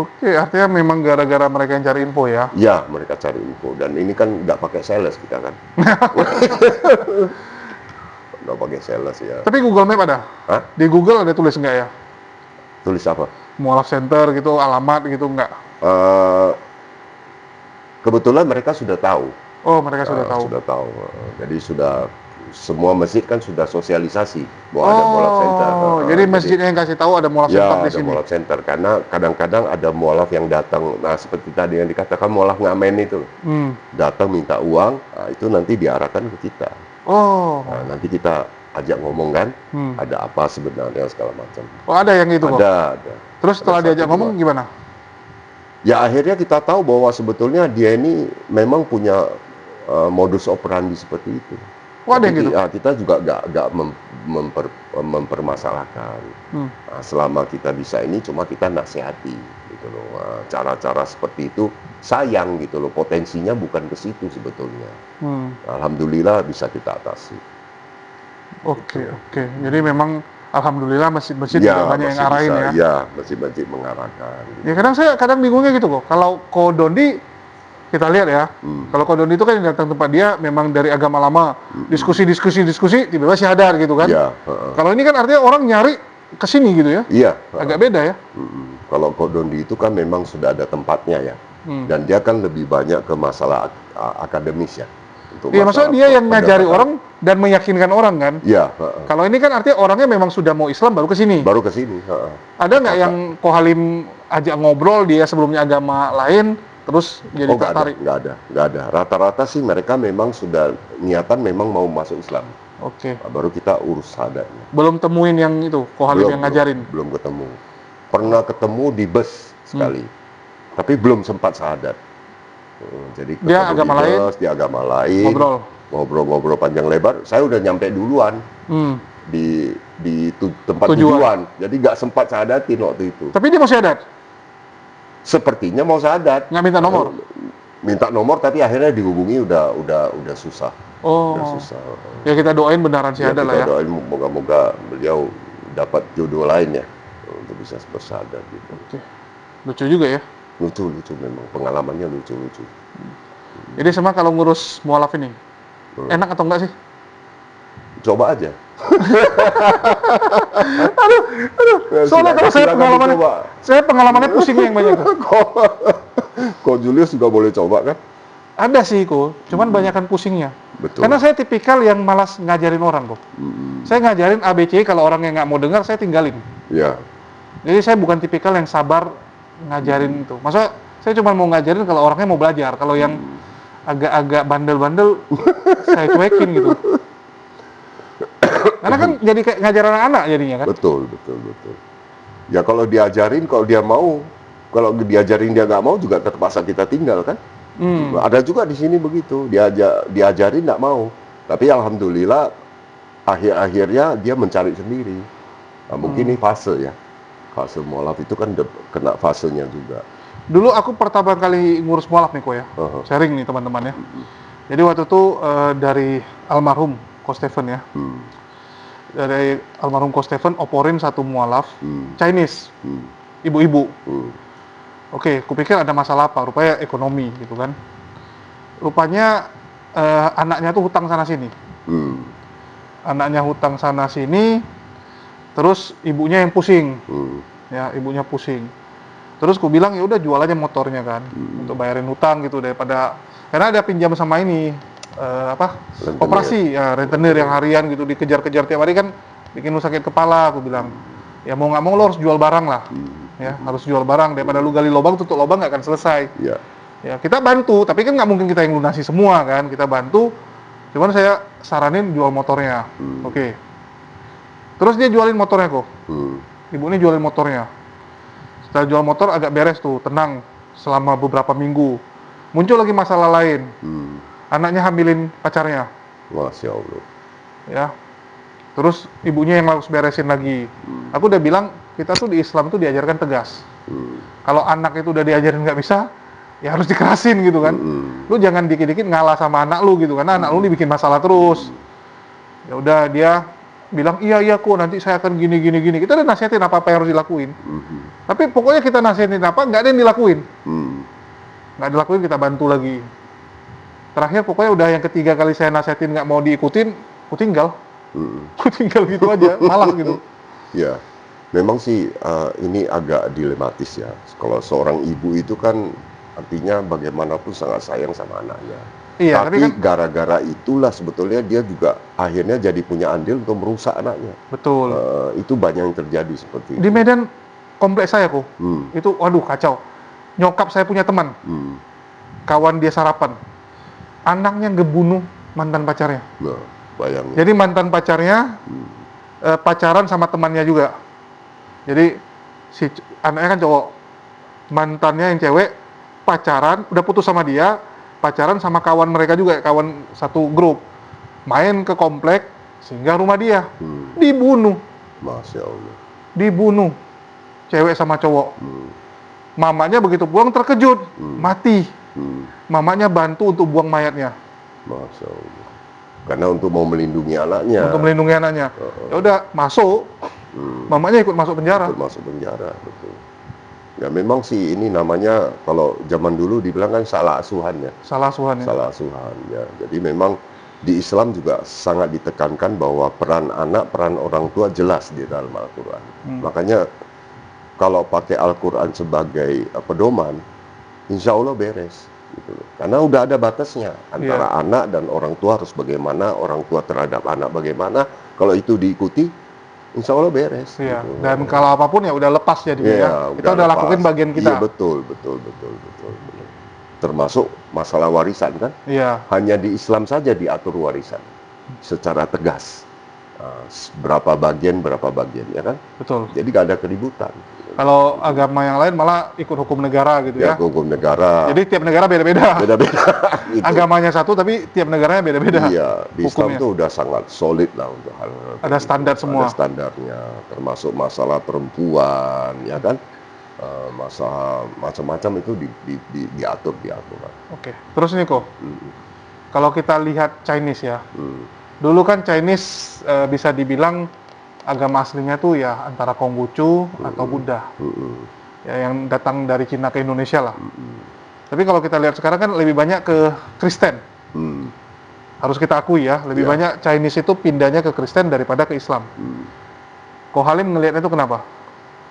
S3: Oke, artinya memang gara-gara mereka yang cari info ya.
S2: Ya mereka cari info dan ini kan nggak pakai sales kita kan. Nggak pakai sales ya.
S3: Tapi Google Map ada?
S2: Hah?
S3: Di Google ada tulis nggak ya?
S2: Tulis apa?
S3: Mualaf center gitu, alamat gitu nggak?
S2: Kebetulan mereka sudah tahu.
S3: Oh, mereka sudah tahu.
S2: Sudah tahu. Jadi semua masjid kan sudah sosialisasi bahwa ada mualaf center.
S3: Jadi masjidnya yang kasih tahu ada mualaf
S2: Ya,
S3: center di
S2: ada
S3: sini.
S2: mualaf center karena kadang-kadang ada mualaf yang datang. Nah, seperti tadi yang dikatakan mualaf ngamen itu, datang minta uang, nah, itu nanti diarahkan ke kita.
S3: Oh.
S2: Nah, nanti kita ajak ngomong kan, ada apa sebenarnya segala macam.
S3: Oh, ada yang gitu kok.
S2: Ada.
S3: Terus setelah
S2: Ada
S3: diajak
S2: satu,
S3: ngomong
S2: dua.
S3: gimana?
S2: Ya akhirnya kita tahu bahwa sebetulnya dia ini memang punya modus operandi seperti itu.
S3: Oh, ada yang gitu?
S2: Ya, kita juga nggak mempermasalahkan. Nah, selama kita bisa ini cuma kita nasihati gitu loh. Nah, cara-cara seperti itu sayang gitu loh, potensinya bukan ke situ sebetulnya. Alhamdulillah bisa kita atasi.
S3: Oke. Jadi memang alhamdulillah masjid-masjid juga banyak yang
S2: masih
S3: arahin
S2: bisa,
S3: ya.
S2: Ya, masjid-masjid mengarahkan. Gitu.
S3: Ya kadang bingungnya gitu kok. Kalau Kodondi kita lihat ya. Kalau Kodondi itu kan yang datang tempat dia memang dari agama lama, diskusi tiba-tiba syahadat gitu kan.
S2: Ya,
S3: Kalau ini kan artinya orang nyari ke sini gitu ya.
S2: iya.
S3: Agak beda ya.
S2: Kalau Kodondi itu kan memang sudah ada tempatnya ya. Dan dia kan lebih banyak ke masalah akademis ya.
S3: Iya, maksudnya dia yang ngajari orang dan meyakinkan orang kan.
S2: Iya.
S3: Kalau ini kan artinya orangnya memang sudah mau Islam baru ke sini.
S2: Baru ke sini.
S3: Ada nggak yang Kohalim ajak ngobrol dia sebelumnya agama lain terus jadi tertarik?
S2: Nggak ada. Rata-rata sih mereka memang sudah niatan memang mau masuk Islam.
S3: Oke.
S2: Nah, baru kita urus syahadatnya.
S3: Belum temuin yang itu Kohalim yang ngajarin.
S2: Belum ketemu. Pernah ketemu di bus sekali. Tapi belum sempat syahadat. Jadi
S3: Dia
S2: ketemu
S3: agama
S2: di
S3: lain?
S2: bus, di agama lain. Ngobrol-ngobrol panjang lebar. Saya udah nyampe duluan. Di tempat tujuan. Jadi nggak sempat syahadatin waktu itu.
S3: Tapi dia mau syahadat?
S2: Sepertinya mau syahadat.
S3: Nggak minta nomor?
S2: Minta nomor tapi akhirnya dihubungi udah susah.
S3: Oh.
S2: Udah susah.
S3: Ya kita doain benaran syahadat lah ya.
S2: Kita doain moga-moga beliau dapat jodoh lain ya untuk bisa bersyahadat gitu.
S3: Oke. Lucu juga ya.
S2: lucu memang, pengalamannya lucu.
S3: Jadi sama kalau ngurus mualaf ini, enak atau enggak sih?
S2: Coba aja.
S3: Soalnya kalau saya pengalamannya pusing yang banyak tuh.
S2: Kok Julius juga boleh coba kan?
S3: Ada sih kok, cuman banyakan pusingnya.
S2: Betul.
S3: Karena saya tipikal yang malas ngajarin orang kok. Saya ngajarin ABC, kalau orang yang nggak mau dengar saya tinggalin.
S2: Ya.
S3: Jadi saya bukan tipikal yang sabar ngajarin itu. Maksudnya saya cuma mau ngajarin kalau orangnya mau belajar. Kalau yang agak-agak bandel-bandel saya cuekin gitu. Karena kan jadi kayak ngajar anak-anak jadinya kan.
S2: Betul. Ya kalau diajarin, kalau dia mau, kalau diajarin dia nggak mau juga terpaksa kita tinggal kan. Ada juga di sini begitu, diajarin nggak mau. Tapi alhamdulillah akhir-akhirnya dia mencari sendiri. Nah, mungkin ini fase ya. Fase mualaf itu kan kena fasenya juga.
S3: Dulu aku pertama kali ngurus mualaf nih kok ya. Sharing nih teman-teman ya. Jadi waktu itu dari almarhum Ko Stephen ya. Dari almarhum Ko Stephen oporin satu mualaf Chinese. Ibu-ibu. Oke, kupikir ada masalah apa, rupanya ekonomi gitu kan. Rupanya anaknya tuh hutang sana sini. Anaknya hutang sana sini, terus ibunya yang pusing. Ya, ibunya pusing. Terus ku bilang ya udah jual aja motornya kan, untuk bayarin hutang gitu, daripada karena ada pinjam sama ini koperasi ya, rentenir yang harian gitu, dikejar-kejar tiap hari kan bikin lu sakit kepala. Aku bilang ya mau nggak mau lo harus jual barang lah. Ya, harus jual barang, daripada lu gali lubang tutup lubang nggak akan selesai. Ya kita bantu, tapi kan nggak mungkin kita yang lunasi semua kan, kita bantu. Cuman saya saranin jual motornya. Oke. Terus dia jualin motornya kok. Ibu ini jualin motornya. Setelah jual motor agak beres tuh, tenang selama beberapa minggu. Muncul lagi masalah lain. Anaknya hamilin pacarnya.
S2: Masya Allah.
S3: Ya. Terus ibunya yang harus beresin lagi. Aku udah bilang kita tuh di Islam tuh diajarkan tegas. Kalau anak itu udah diajarin nggak bisa, ya harus dikerasin gitu kan. Lu jangan dikit-dikit ngalah sama anak lu gitu, karena anak lu dibikin masalah terus. Ya udah dia bilang iya kok nanti saya akan gini. Kita udah nasihatin apa yang harus dilakuin. Tapi pokoknya kita nasihatin apa nggak ada yang dilakuin. Nggak dilakuin kita bantu lagi. Terakhir pokoknya udah yang ketiga kali saya nasihatin nggak mau diikutin, ku tinggal gitu aja, malas gitu.
S2: Ya, memang sih ini agak dilematis ya. Kalau seorang ibu itu kan artinya bagaimanapun sangat sayang sama anaknya.
S3: Iya,
S2: tapi
S3: kan
S2: gara-gara itulah sebetulnya dia juga akhirnya jadi punya andil untuk merusak anaknya.
S3: Betul.
S2: Itu banyak yang terjadi seperti itu.
S3: Di Medan kompleks saya kok, itu waduh kacau. Nyokap saya punya teman, kawan dia sarapan, anaknya ngebunuh mantan pacarnya.
S2: Nah, bayangin.
S3: Jadi mantan pacarnya pacaran sama temannya juga. Jadi si anaknya kan cowok, mantannya yang cewek pacaran, udah putus sama dia, pacaran sama kawan mereka juga, kawan satu grup, main ke komplek sehingga rumah dia dibunuh.
S2: Masya Allah.
S3: Dibunuh, cewek sama cowok. Mamanya begitu pulang terkejut, mati. Mamanya bantu untuk buang mayatnya.
S2: Masya Allah. Karena untuk mau melindungi anaknya.
S3: Untuk melindungi anaknya. Ya udah masuk. Mamanya ikut masuk penjara.
S2: Ikut masuk penjara, betul. Ya memang sih ini namanya kalau zaman dulu dibilang kan salah asuhan ya.
S3: Salah asuhan ya.
S2: Salah asuhan ya. Jadi memang di Islam juga sangat ditekankan bahwa peran anak, peran orang tua jelas di dalam Al-Quran. Makanya kalau pakai Al-Quran sebagai pedoman, insya Allah beres. Gitu. Karena udah ada batasnya antara anak dan orang tua harus bagaimana, orang tua terhadap anak bagaimana. Kalau itu diikuti, insya Allah beres.
S3: Iya.
S2: Gitu.
S3: Dan kalau apapun ya udah lepas jadinya ya. Kita udah lakuin bagian kita.
S2: Iya betul. Termasuk masalah warisan kan?
S3: Iya.
S2: Hanya di Islam saja diatur warisan secara tegas. Berapa bagian ya kan?
S3: Betul.
S2: Jadi gak ada keributan.
S3: Kalau agama yang lain malah ikut hukum negara gitu ya.
S2: Hukum negara.
S3: Jadi tiap negara beda-beda.
S2: Gitu.
S3: Agamanya satu tapi tiap negaranya beda-beda.
S2: Iya, di
S3: hukumnya.
S2: Islam itu udah sangat solid lah untuk hal
S3: ada standar semua.
S2: Ada standarnya, termasuk masalah perempuan, ya kan? Masalah macam-macam itu diatur.
S3: Oke. Terus nih kok, kalau kita lihat Chinese ya, dulu kan Chinese bisa dibilang agama aslinya tuh ya antara Konghucu atau Buddha. ya, yang datang dari Cina ke Indonesia lah. Tapi kalau kita lihat sekarang kan lebih banyak ke Kristen. Harus kita akui ya, lebih
S2: Ya.
S3: banyak Chinese itu pindahnya ke Kristen daripada ke Islam. Ko Halim ngelihatnya itu kenapa?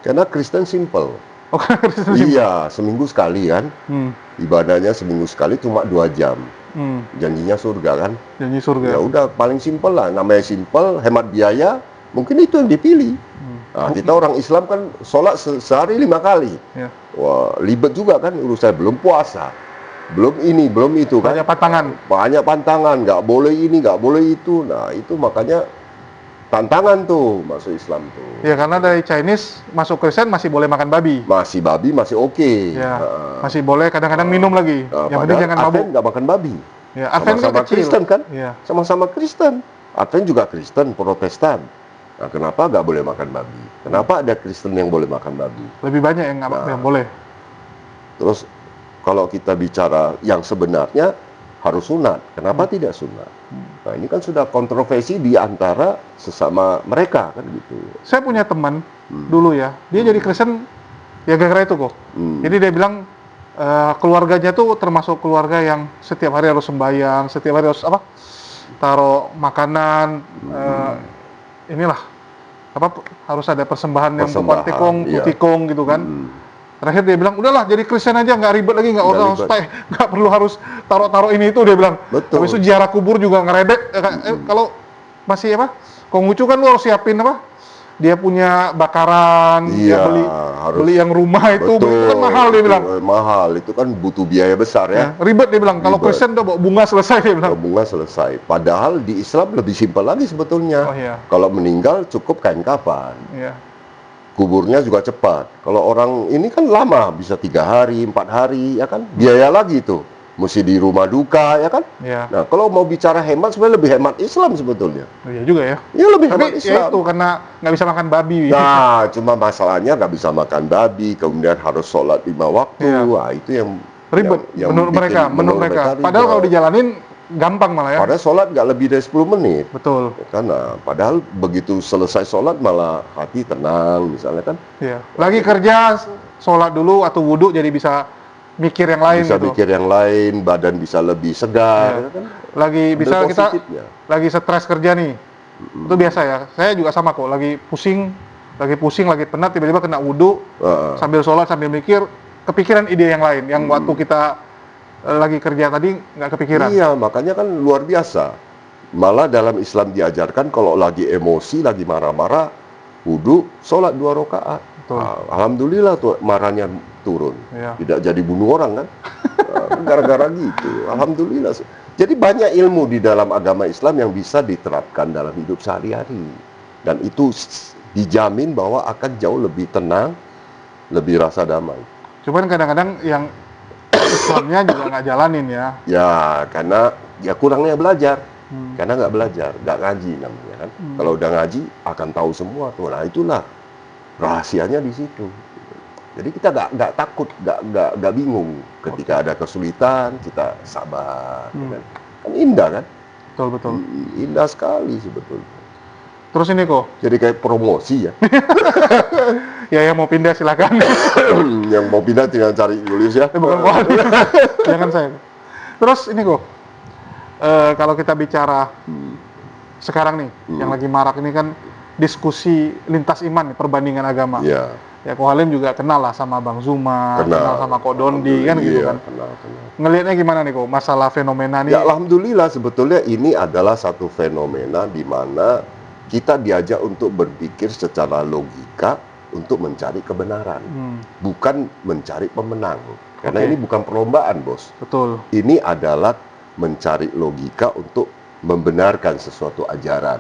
S2: Karena Kristen simple.
S3: Oh, karena Kristen sih.
S2: Iya, seminggu sekali kan. Ibadahnya seminggu sekali cuma 2 jam. Janjinya surga kan.
S3: Janji surga.
S2: Ya udah paling simpel lah. Namanya simpel, hemat biaya, mungkin itu yang dipilih. Nah, kita orang Islam kan sholat sehari 5 kali.
S3: Ya.
S2: Wah, ribet juga kan urusan, belum puasa. Belum ini, belum itu kan.
S3: Banyak pantangan.
S2: Banyak pantangan, nggak boleh ini, nggak boleh itu. Nah, itu makanya tantangan tuh masuk Islam tuh.
S3: Ya karena dari Chinese masuk Kristen masih boleh makan babi.
S2: Masih babi, masih oke.
S3: Ya, masih boleh kadang-kadang minum lagi. Yang penting jangan mabuk.
S2: Advent nggak makan babi.
S3: Ya, Advent kan
S2: Sama-sama
S3: kecil.
S2: Kristen kan?
S3: Ya.
S2: Sama-sama Kristen. Advent juga Kristen, Protestan. Nah, kenapa nggak boleh makan babi? Kenapa ada Kristen yang boleh makan babi?
S3: Lebih banyak yang nggak yang boleh.
S2: Terus kalau kita bicara yang sebenarnya harus sunat, kenapa tidak sunat? Nah, ini kan sudah kontroversi di antara sesama mereka kan gitu.
S3: Saya punya teman dulu ya, dia jadi Kristen ya gara-gara itu kok. Jadi dia bilang keluarganya tuh termasuk keluarga yang setiap hari harus sembahyang, setiap hari harus apa? Taruh makanan, inilah apa? Harus ada persembahan yang
S2: Persembahan,
S3: tikung,
S2: iya.
S3: tikung gitu kan. Terakhir dia bilang, udahlah jadi Kristen aja, nggak ribet lagi, nggak
S2: Nggak ribet.
S3: nggak perlu harus taruh ini itu, dia bilang.
S2: Betul.
S3: Habis itu ziarah kubur juga ngeredek. Kalau masih apa? Konghucu kan lu harus siapin apa? Dia punya bakaran,
S2: Iya,
S3: dia
S2: harus.
S3: beli yang rumah itu,
S2: Betul,
S3: itu kan mahal dia
S2: itu,
S3: bilang.
S2: mahal, itu kan butuh biaya besar ya.
S3: Ya, ribet dia bilang. Kalau
S2: Ribet.
S3: Kristen udah bawa bunga selesai dia bilang.
S2: Bunga selesai. Padahal di Islam lebih simpel lagi sebetulnya.
S3: Oh, iya.
S2: Kalau meninggal cukup kain kafan.
S3: Iya.
S2: Kuburnya juga cepat. Kalau orang ini kan lama, bisa 3 hari, 4 hari, ya kan? Biaya lagi tuh. Mesti di rumah duka, ya kan?
S3: Iya.
S2: Nah, kalau mau bicara hemat, sebenarnya lebih hemat Islam sebetulnya.
S3: Oh, iya juga ya.
S2: Ya lebih
S3: Tapi
S2: hemat
S3: ya
S2: Islam.
S3: itu karena nggak bisa makan babi.
S2: Nah, cuma masalahnya nggak bisa makan babi, kemudian harus sholat 5 waktu.
S3: Iya.
S2: Wah, itu yang
S3: Ribet
S2: yang
S3: menurut
S2: bikin-
S3: mereka.
S2: ribet.
S3: Padahal kalau dijalanin gampang malah ya.
S2: Padahal sholat nggak lebih dari 10 menit.
S3: Betul.
S2: Karena padahal begitu selesai sholat malah hati tenang misalnya kan.
S3: Iya. Lagi kerja, sholat dulu atau wudhu jadi bisa mikir yang lain
S2: Bisa
S3: gitu.
S2: pikir yang lain, badan bisa lebih segar.
S3: Iya.
S2: Ya kan?
S3: Lagi
S2: Ambil
S3: bisa kita
S2: positifnya.
S3: lagi stres kerja nih. Itu biasa ya. Saya juga sama kok. Lagi pusing, lagi penat, tiba-tiba kena wudhu, sambil sholat, sambil mikir, kepikiran ide yang lain. Yang waktu kita lagi kerja tadi nggak kepikiran.
S2: Iya, makanya kan luar biasa. Malah dalam Islam diajarkan kalau lagi emosi, lagi marah-marah, wudhu, sholat 2 rakaat.
S3: Betul.
S2: Nah, alhamdulillah tuh marahnya turun.
S3: Iya.
S2: Tidak jadi bunuh orang kan. Nah, gara-gara gitu. Alhamdulillah. Jadi banyak ilmu di dalam agama Islam yang bisa diterapkan dalam hidup sehari-hari. Dan itu dijamin bahwa akan jauh lebih tenang, lebih rasa damai.
S3: Cuman kadang-kadang yang Islamnya juga nggak jalanin ya.
S2: Ya, karena ya kurangnya belajar. Karena nggak belajar, nggak ngaji namanya kan. Kalau udah ngaji akan tahu semua tuh. Nah, itulah rahasianya di situ. Jadi kita nggak takut, nggak bingung ketika ada kesulitan, kita sabar. Kan? Kan indah kan?
S3: Betul.
S2: Indah sekali sebetulnya.
S3: Terus ini kok,
S2: Jadi kayak promosi ya.
S3: ya yang mau pindah silakan.
S2: Yang mau pindah tinggal cari Julius ya.
S3: Bukan kok. Jangan saya. Terus ini kok, kalau kita bicara sekarang nih, yang lagi marak ini kan diskusi lintas iman nih, perbandingan agama.
S2: Iya.
S3: Ya Ko Halim juga kenal lah sama Bang Zuma, kenal sama Ko Dondi kan gitu
S2: Iya,
S3: kan.
S2: kenal.
S3: Ngelihatnya gimana nih kok masalah fenomena nih?
S2: Ya alhamdulillah sebetulnya ini adalah satu fenomena di mana kita diajak untuk berpikir secara logika untuk mencari kebenaran, bukan mencari pemenang. Karena
S3: Oke.
S2: ini bukan perlombaan, Bos.
S3: Betul.
S2: Ini adalah mencari logika untuk membenarkan sesuatu ajaran.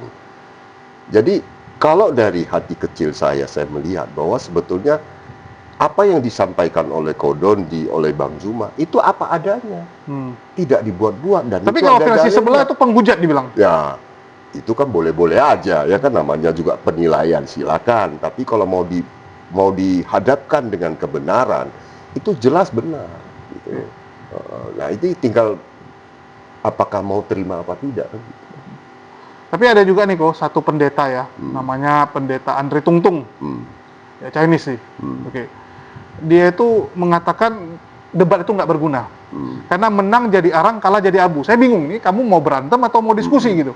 S2: Jadi kalau dari hati kecil saya melihat bahwa sebetulnya apa yang disampaikan oleh Ko Dondi, oleh Bang Zuma, itu apa adanya. Tidak dibuat-buat dan
S3: Tapi
S2: itu
S3: kalau
S2: ada
S3: versi
S2: dalilnya.
S3: sebelah itu penghujat dibilang.
S2: Ya, itu kan boleh-boleh aja, ya kan namanya juga penilaian, silakan. Tapi kalau mau dihadapkan dengan kebenaran, itu jelas benar. Gitu. Nah, itu tinggal apakah mau terima apa tidak. Kan?
S3: Tapi ada juga nih kok satu pendeta ya, namanya pendeta Andre Tungtung. Ya Chinese sih. Oke. dia itu mengatakan debat itu nggak berguna. Karena menang jadi arang, kalah jadi abu. Saya bingung nih, kamu mau berantem atau mau diskusi gitu?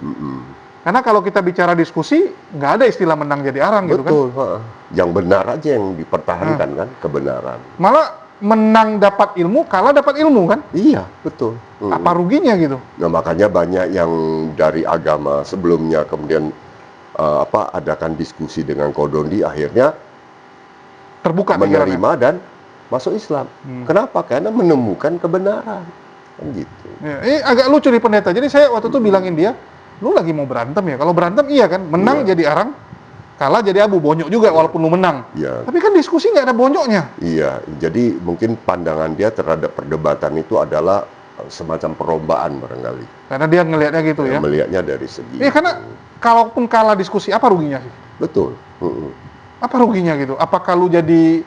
S3: Karena kalau kita bicara diskusi, nggak ada istilah menang jadi arang gitu kan?
S2: Betul, yang benar aja yang dipertahankan kan, kebenaran.
S3: Malah menang dapat ilmu, kalah dapat ilmu kan?
S2: Iya, betul.
S3: Apa ruginya gitu?
S2: Nah, makanya banyak yang dari agama sebelumnya kemudian adakan diskusi dengan Kodondi, akhirnya
S3: Terbuka pikirannya.
S2: menerima dan masuk Islam. Kenapa? Karena menemukan kebenaran. Kan gitu.
S3: Ya, ini agak lucu nih pendeta. Jadi saya waktu itu bilangin dia, lu lagi mau berantem ya? Kalau berantem iya kan, menang jadi arang, kalah jadi abu, bonyok juga walaupun lu menang.
S2: Iya.
S3: Tapi kan diskusi nggak ada bonyoknya.
S2: Iya, jadi mungkin pandangan dia terhadap perdebatan itu adalah semacam perlombaan barangkali.
S3: Karena dia ngelihatnya gitu ya.
S2: Melihatnya dari segi.
S3: Iya karena kalaupun kalah diskusi, apa ruginya sih?
S2: Betul.
S3: Apa ruginya gitu? Apakah lu jadi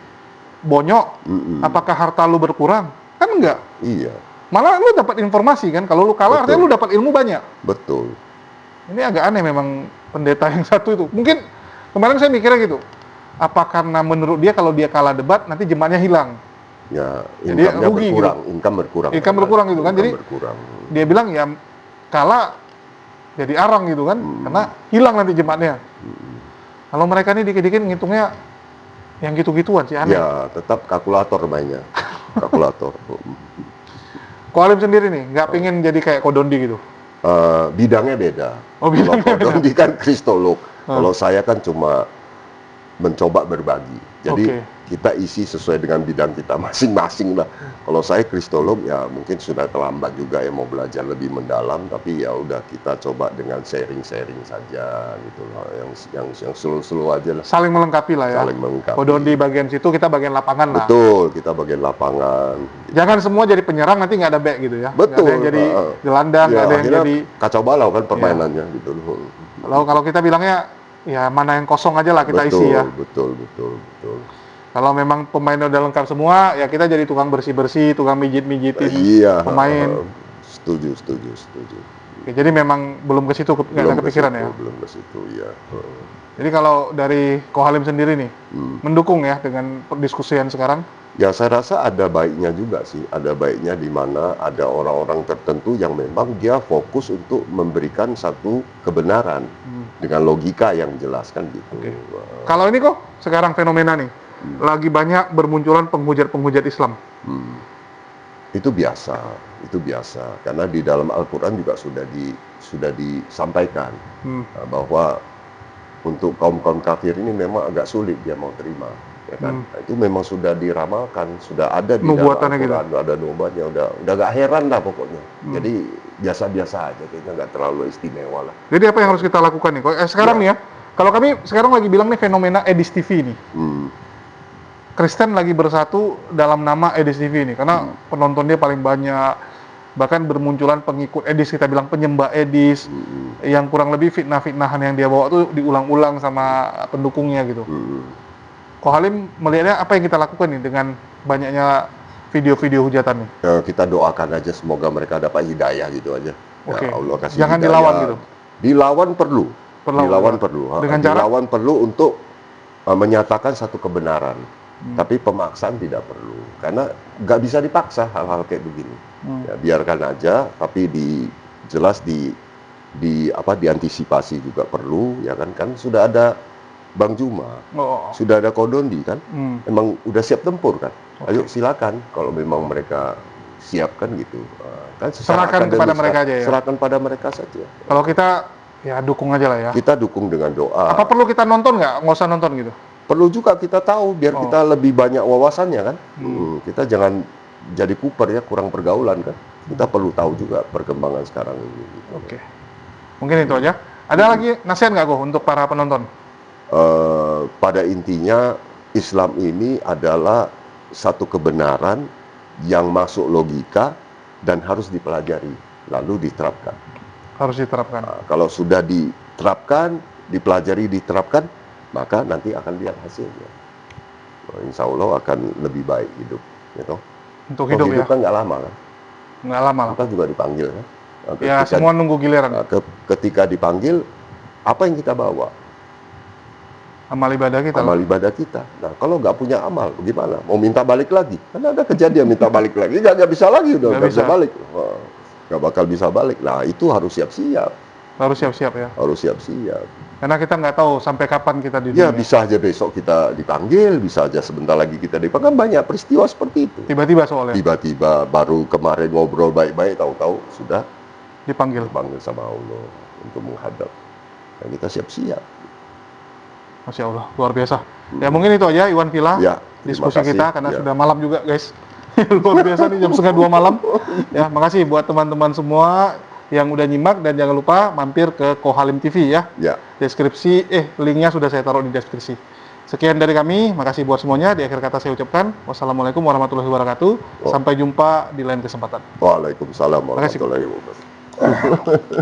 S3: bonyok? Apakah harta lu berkurang? Kan enggak.
S2: Iya.
S3: Malah lu dapat informasi kan. Kalau lu kalah, artinya lu dapat ilmu banyak.
S2: Betul.
S3: Ini agak aneh memang pendeta yang satu itu. Mungkin kemarin saya mikirnya gitu. Apa karena menurut dia kalau dia kalah debat nanti jemaatnya hilang?
S2: Ya,
S3: Jadi
S2: income-nya
S3: rugi
S2: berkurang,
S3: gitu.
S2: income berkurang
S3: gitu kan. Jadi
S2: berkurang.
S3: dia bilang ya kalah jadi arang gitu kan. Karena hilang nanti jemaatnya. Kalau mereka ini dikit-dikit ngitungnya yang gitu-gituan sih aneh.
S2: Ya, tetap kalkulator mainnya. Kalkulator.
S3: Ko Halim sendiri nih, nggak pengen jadi kayak Kodondi gitu?
S2: Bidangnya beda.
S3: Oh, bidangnya
S2: Kalau Kodondi kan kristolog. Kalau saya kan cuma mencoba berbagi. Jadi kita isi sesuai dengan bidang kita masing-masing lah. Kalau saya kristolog ya mungkin sudah terlambat juga ya mau belajar lebih mendalam. Tapi ya udah kita coba dengan sharing-sharing saja gitu loh. Yang slow-slow aja lah.
S3: Saling melengkapi lah ya.
S2: Saling melengkapi.
S3: Kodondi bagian situ, kita bagian lapangan lah.
S2: Betul, kita bagian lapangan.
S3: Jangan semua jadi penyerang nanti nggak ada back gitu ya.
S2: Betul.
S3: Nggak ada yang jadi gelandang, nggak ada yang jadi
S2: kacau balau kan permainannya gitu loh.
S3: Kalau kita bilangnya ya mana yang kosong aja lah kita isi ya.
S2: Betul.
S3: Kalau memang pemainnya udah lengkap semua, ya kita jadi tukang bersih-bersih, tukang mijit-mijitin pemain.
S2: Setuju.
S3: Oke, jadi memang belum ke situ nggak ada kepikiran ya.
S2: Belum ke situ ya.
S3: Jadi kalau dari Ko Halim sendiri nih, mendukung ya dengan perdiskusian sekarang?
S2: Ya saya rasa ada baiknya juga sih. Ada baiknya di mana ada orang-orang tertentu yang memang dia fokus untuk memberikan satu kebenaran dengan logika yang jelas kan gitu.
S3: Kalau ini kok sekarang fenomena nih, lagi banyak bermunculan penghujat-penghujat Islam.
S2: Itu biasa karena di dalam Al-Quran juga sudah disampaikan bahwa untuk kaum kafir ini memang agak sulit dia mau terima, ya kan? Nah, itu memang sudah diramalkan, sudah ada di dalam Al-Quran, gitu. Ada nubuatnya, udah gak heran lah pokoknya. Jadi biasa-biasa aja, kayaknya nggak terlalu istimewa lah.
S3: Jadi apa yang harus kita lakukan nih? Sekarang nih ya, kalau kami sekarang lagi bilang nih fenomena Edis TV nih. Kristen lagi bersatu dalam nama Edis TV ini karena penontonnya paling banyak, bahkan bermunculan pengikut Edis, kita bilang penyembah Edis, yang kurang lebih fitnah-fitnahan yang dia bawa tuh diulang-ulang sama pendukungnya gitu. Ko Halim melihatnya apa yang kita lakukan nih dengan banyaknya video-video hujatan nih?
S2: Ya, kita doakan aja semoga mereka dapat hidayah gitu aja. Ya, Allah kasih
S3: jangan
S2: hidayah.
S3: Dilawan gitu?
S2: Dilawan perlu.
S3: Dengan cara?
S2: Dilawan perlu untuk menyatakan satu kebenaran. Tapi pemaksaan tidak perlu, karena nggak bisa dipaksa hal-hal kayak begini. Ya, biarkan aja, tapi jelas diantisipasi juga perlu, ya kan sudah ada Bang Juma, sudah ada Kodondi kan, memang udah siap tempur kan. Ayo silakan, kalau memang mereka siapkan gitu, kan
S3: serahkan kepada mereka aja ya.
S2: Serahkan pada mereka saja.
S3: Kalau kita ya dukung aja lah ya.
S2: Kita dukung dengan doa.
S3: Apa perlu kita nonton nggak? Nggak usah nonton gitu.
S2: Perlu juga kita tahu biar kita lebih banyak wawasannya kan. Kita jangan jadi kuper ya, kurang pergaulan kan. Kita perlu tahu juga perkembangan sekarang ini. Gitu.
S3: Oke. Mungkin itu aja. Ada lagi nasihat nggak untuk para penonton?
S2: Pada intinya Islam ini adalah satu kebenaran yang masuk logika dan harus dipelajari lalu diterapkan.
S3: Harus diterapkan.
S2: Nah, kalau sudah diterapkan, dipelajari, diterapkan, maka nanti akan lihat hasilnya. Insya Allah akan lebih baik hidup, gitu.
S3: Untuk hidup ya?
S2: Kan nggak lama kan?
S3: Nggak lama lah.
S2: Kita juga dipanggil kan?
S3: Ya semua nunggu giliran.
S2: Ketika dipanggil, apa yang kita bawa?
S3: Amal ibadah kita.
S2: amal ibadah kita. Nah, kalau nggak punya amal, gimana? Mau minta balik lagi? Karena ada kejadian minta balik lagi, nggak bisa lagi, udah nggak bisa balik. Wah, nggak bakal bisa balik. Nah, itu harus siap-siap.
S3: Harus siap-siap ya.
S2: Harus siap-siap.
S3: Karena kita nggak tahu sampai kapan kita di
S2: Ya,
S3: dunia.
S2: bisa aja besok kita dipanggil, bisa aja sebentar lagi kita dipanggil. Kan banyak peristiwa seperti itu.
S3: Tiba-tiba soalnya
S2: Tiba-tiba baru kemarin ngobrol baik-baik, tahu-tahu sudah
S3: dipanggil.
S2: dipanggil sama Allah untuk menghadap. Dan kita siap-siap.
S3: Masya Allah, luar biasa. Ya mungkin itu aja Iwan Villa
S2: Ya, terima
S3: diskusi
S2: kasih.
S3: kita karena
S2: Ya.
S3: sudah malam juga guys. Luar biasa nih jam 1:30 malam. Ya, makasih buat teman-teman semua yang udah nyimak dan jangan lupa mampir ke Kohalim TV ya.
S2: Ya,
S3: Deskripsi, linknya sudah saya taruh di deskripsi. Sekian dari kami, makasih buat semuanya. Di akhir kata saya ucapkan wassalamualaikum warahmatullahi wabarakatuh. Sampai jumpa di lain kesempatan.
S2: Waalaikumsalam
S3: Makasih.
S2: warahmatullahi wabarakatuh.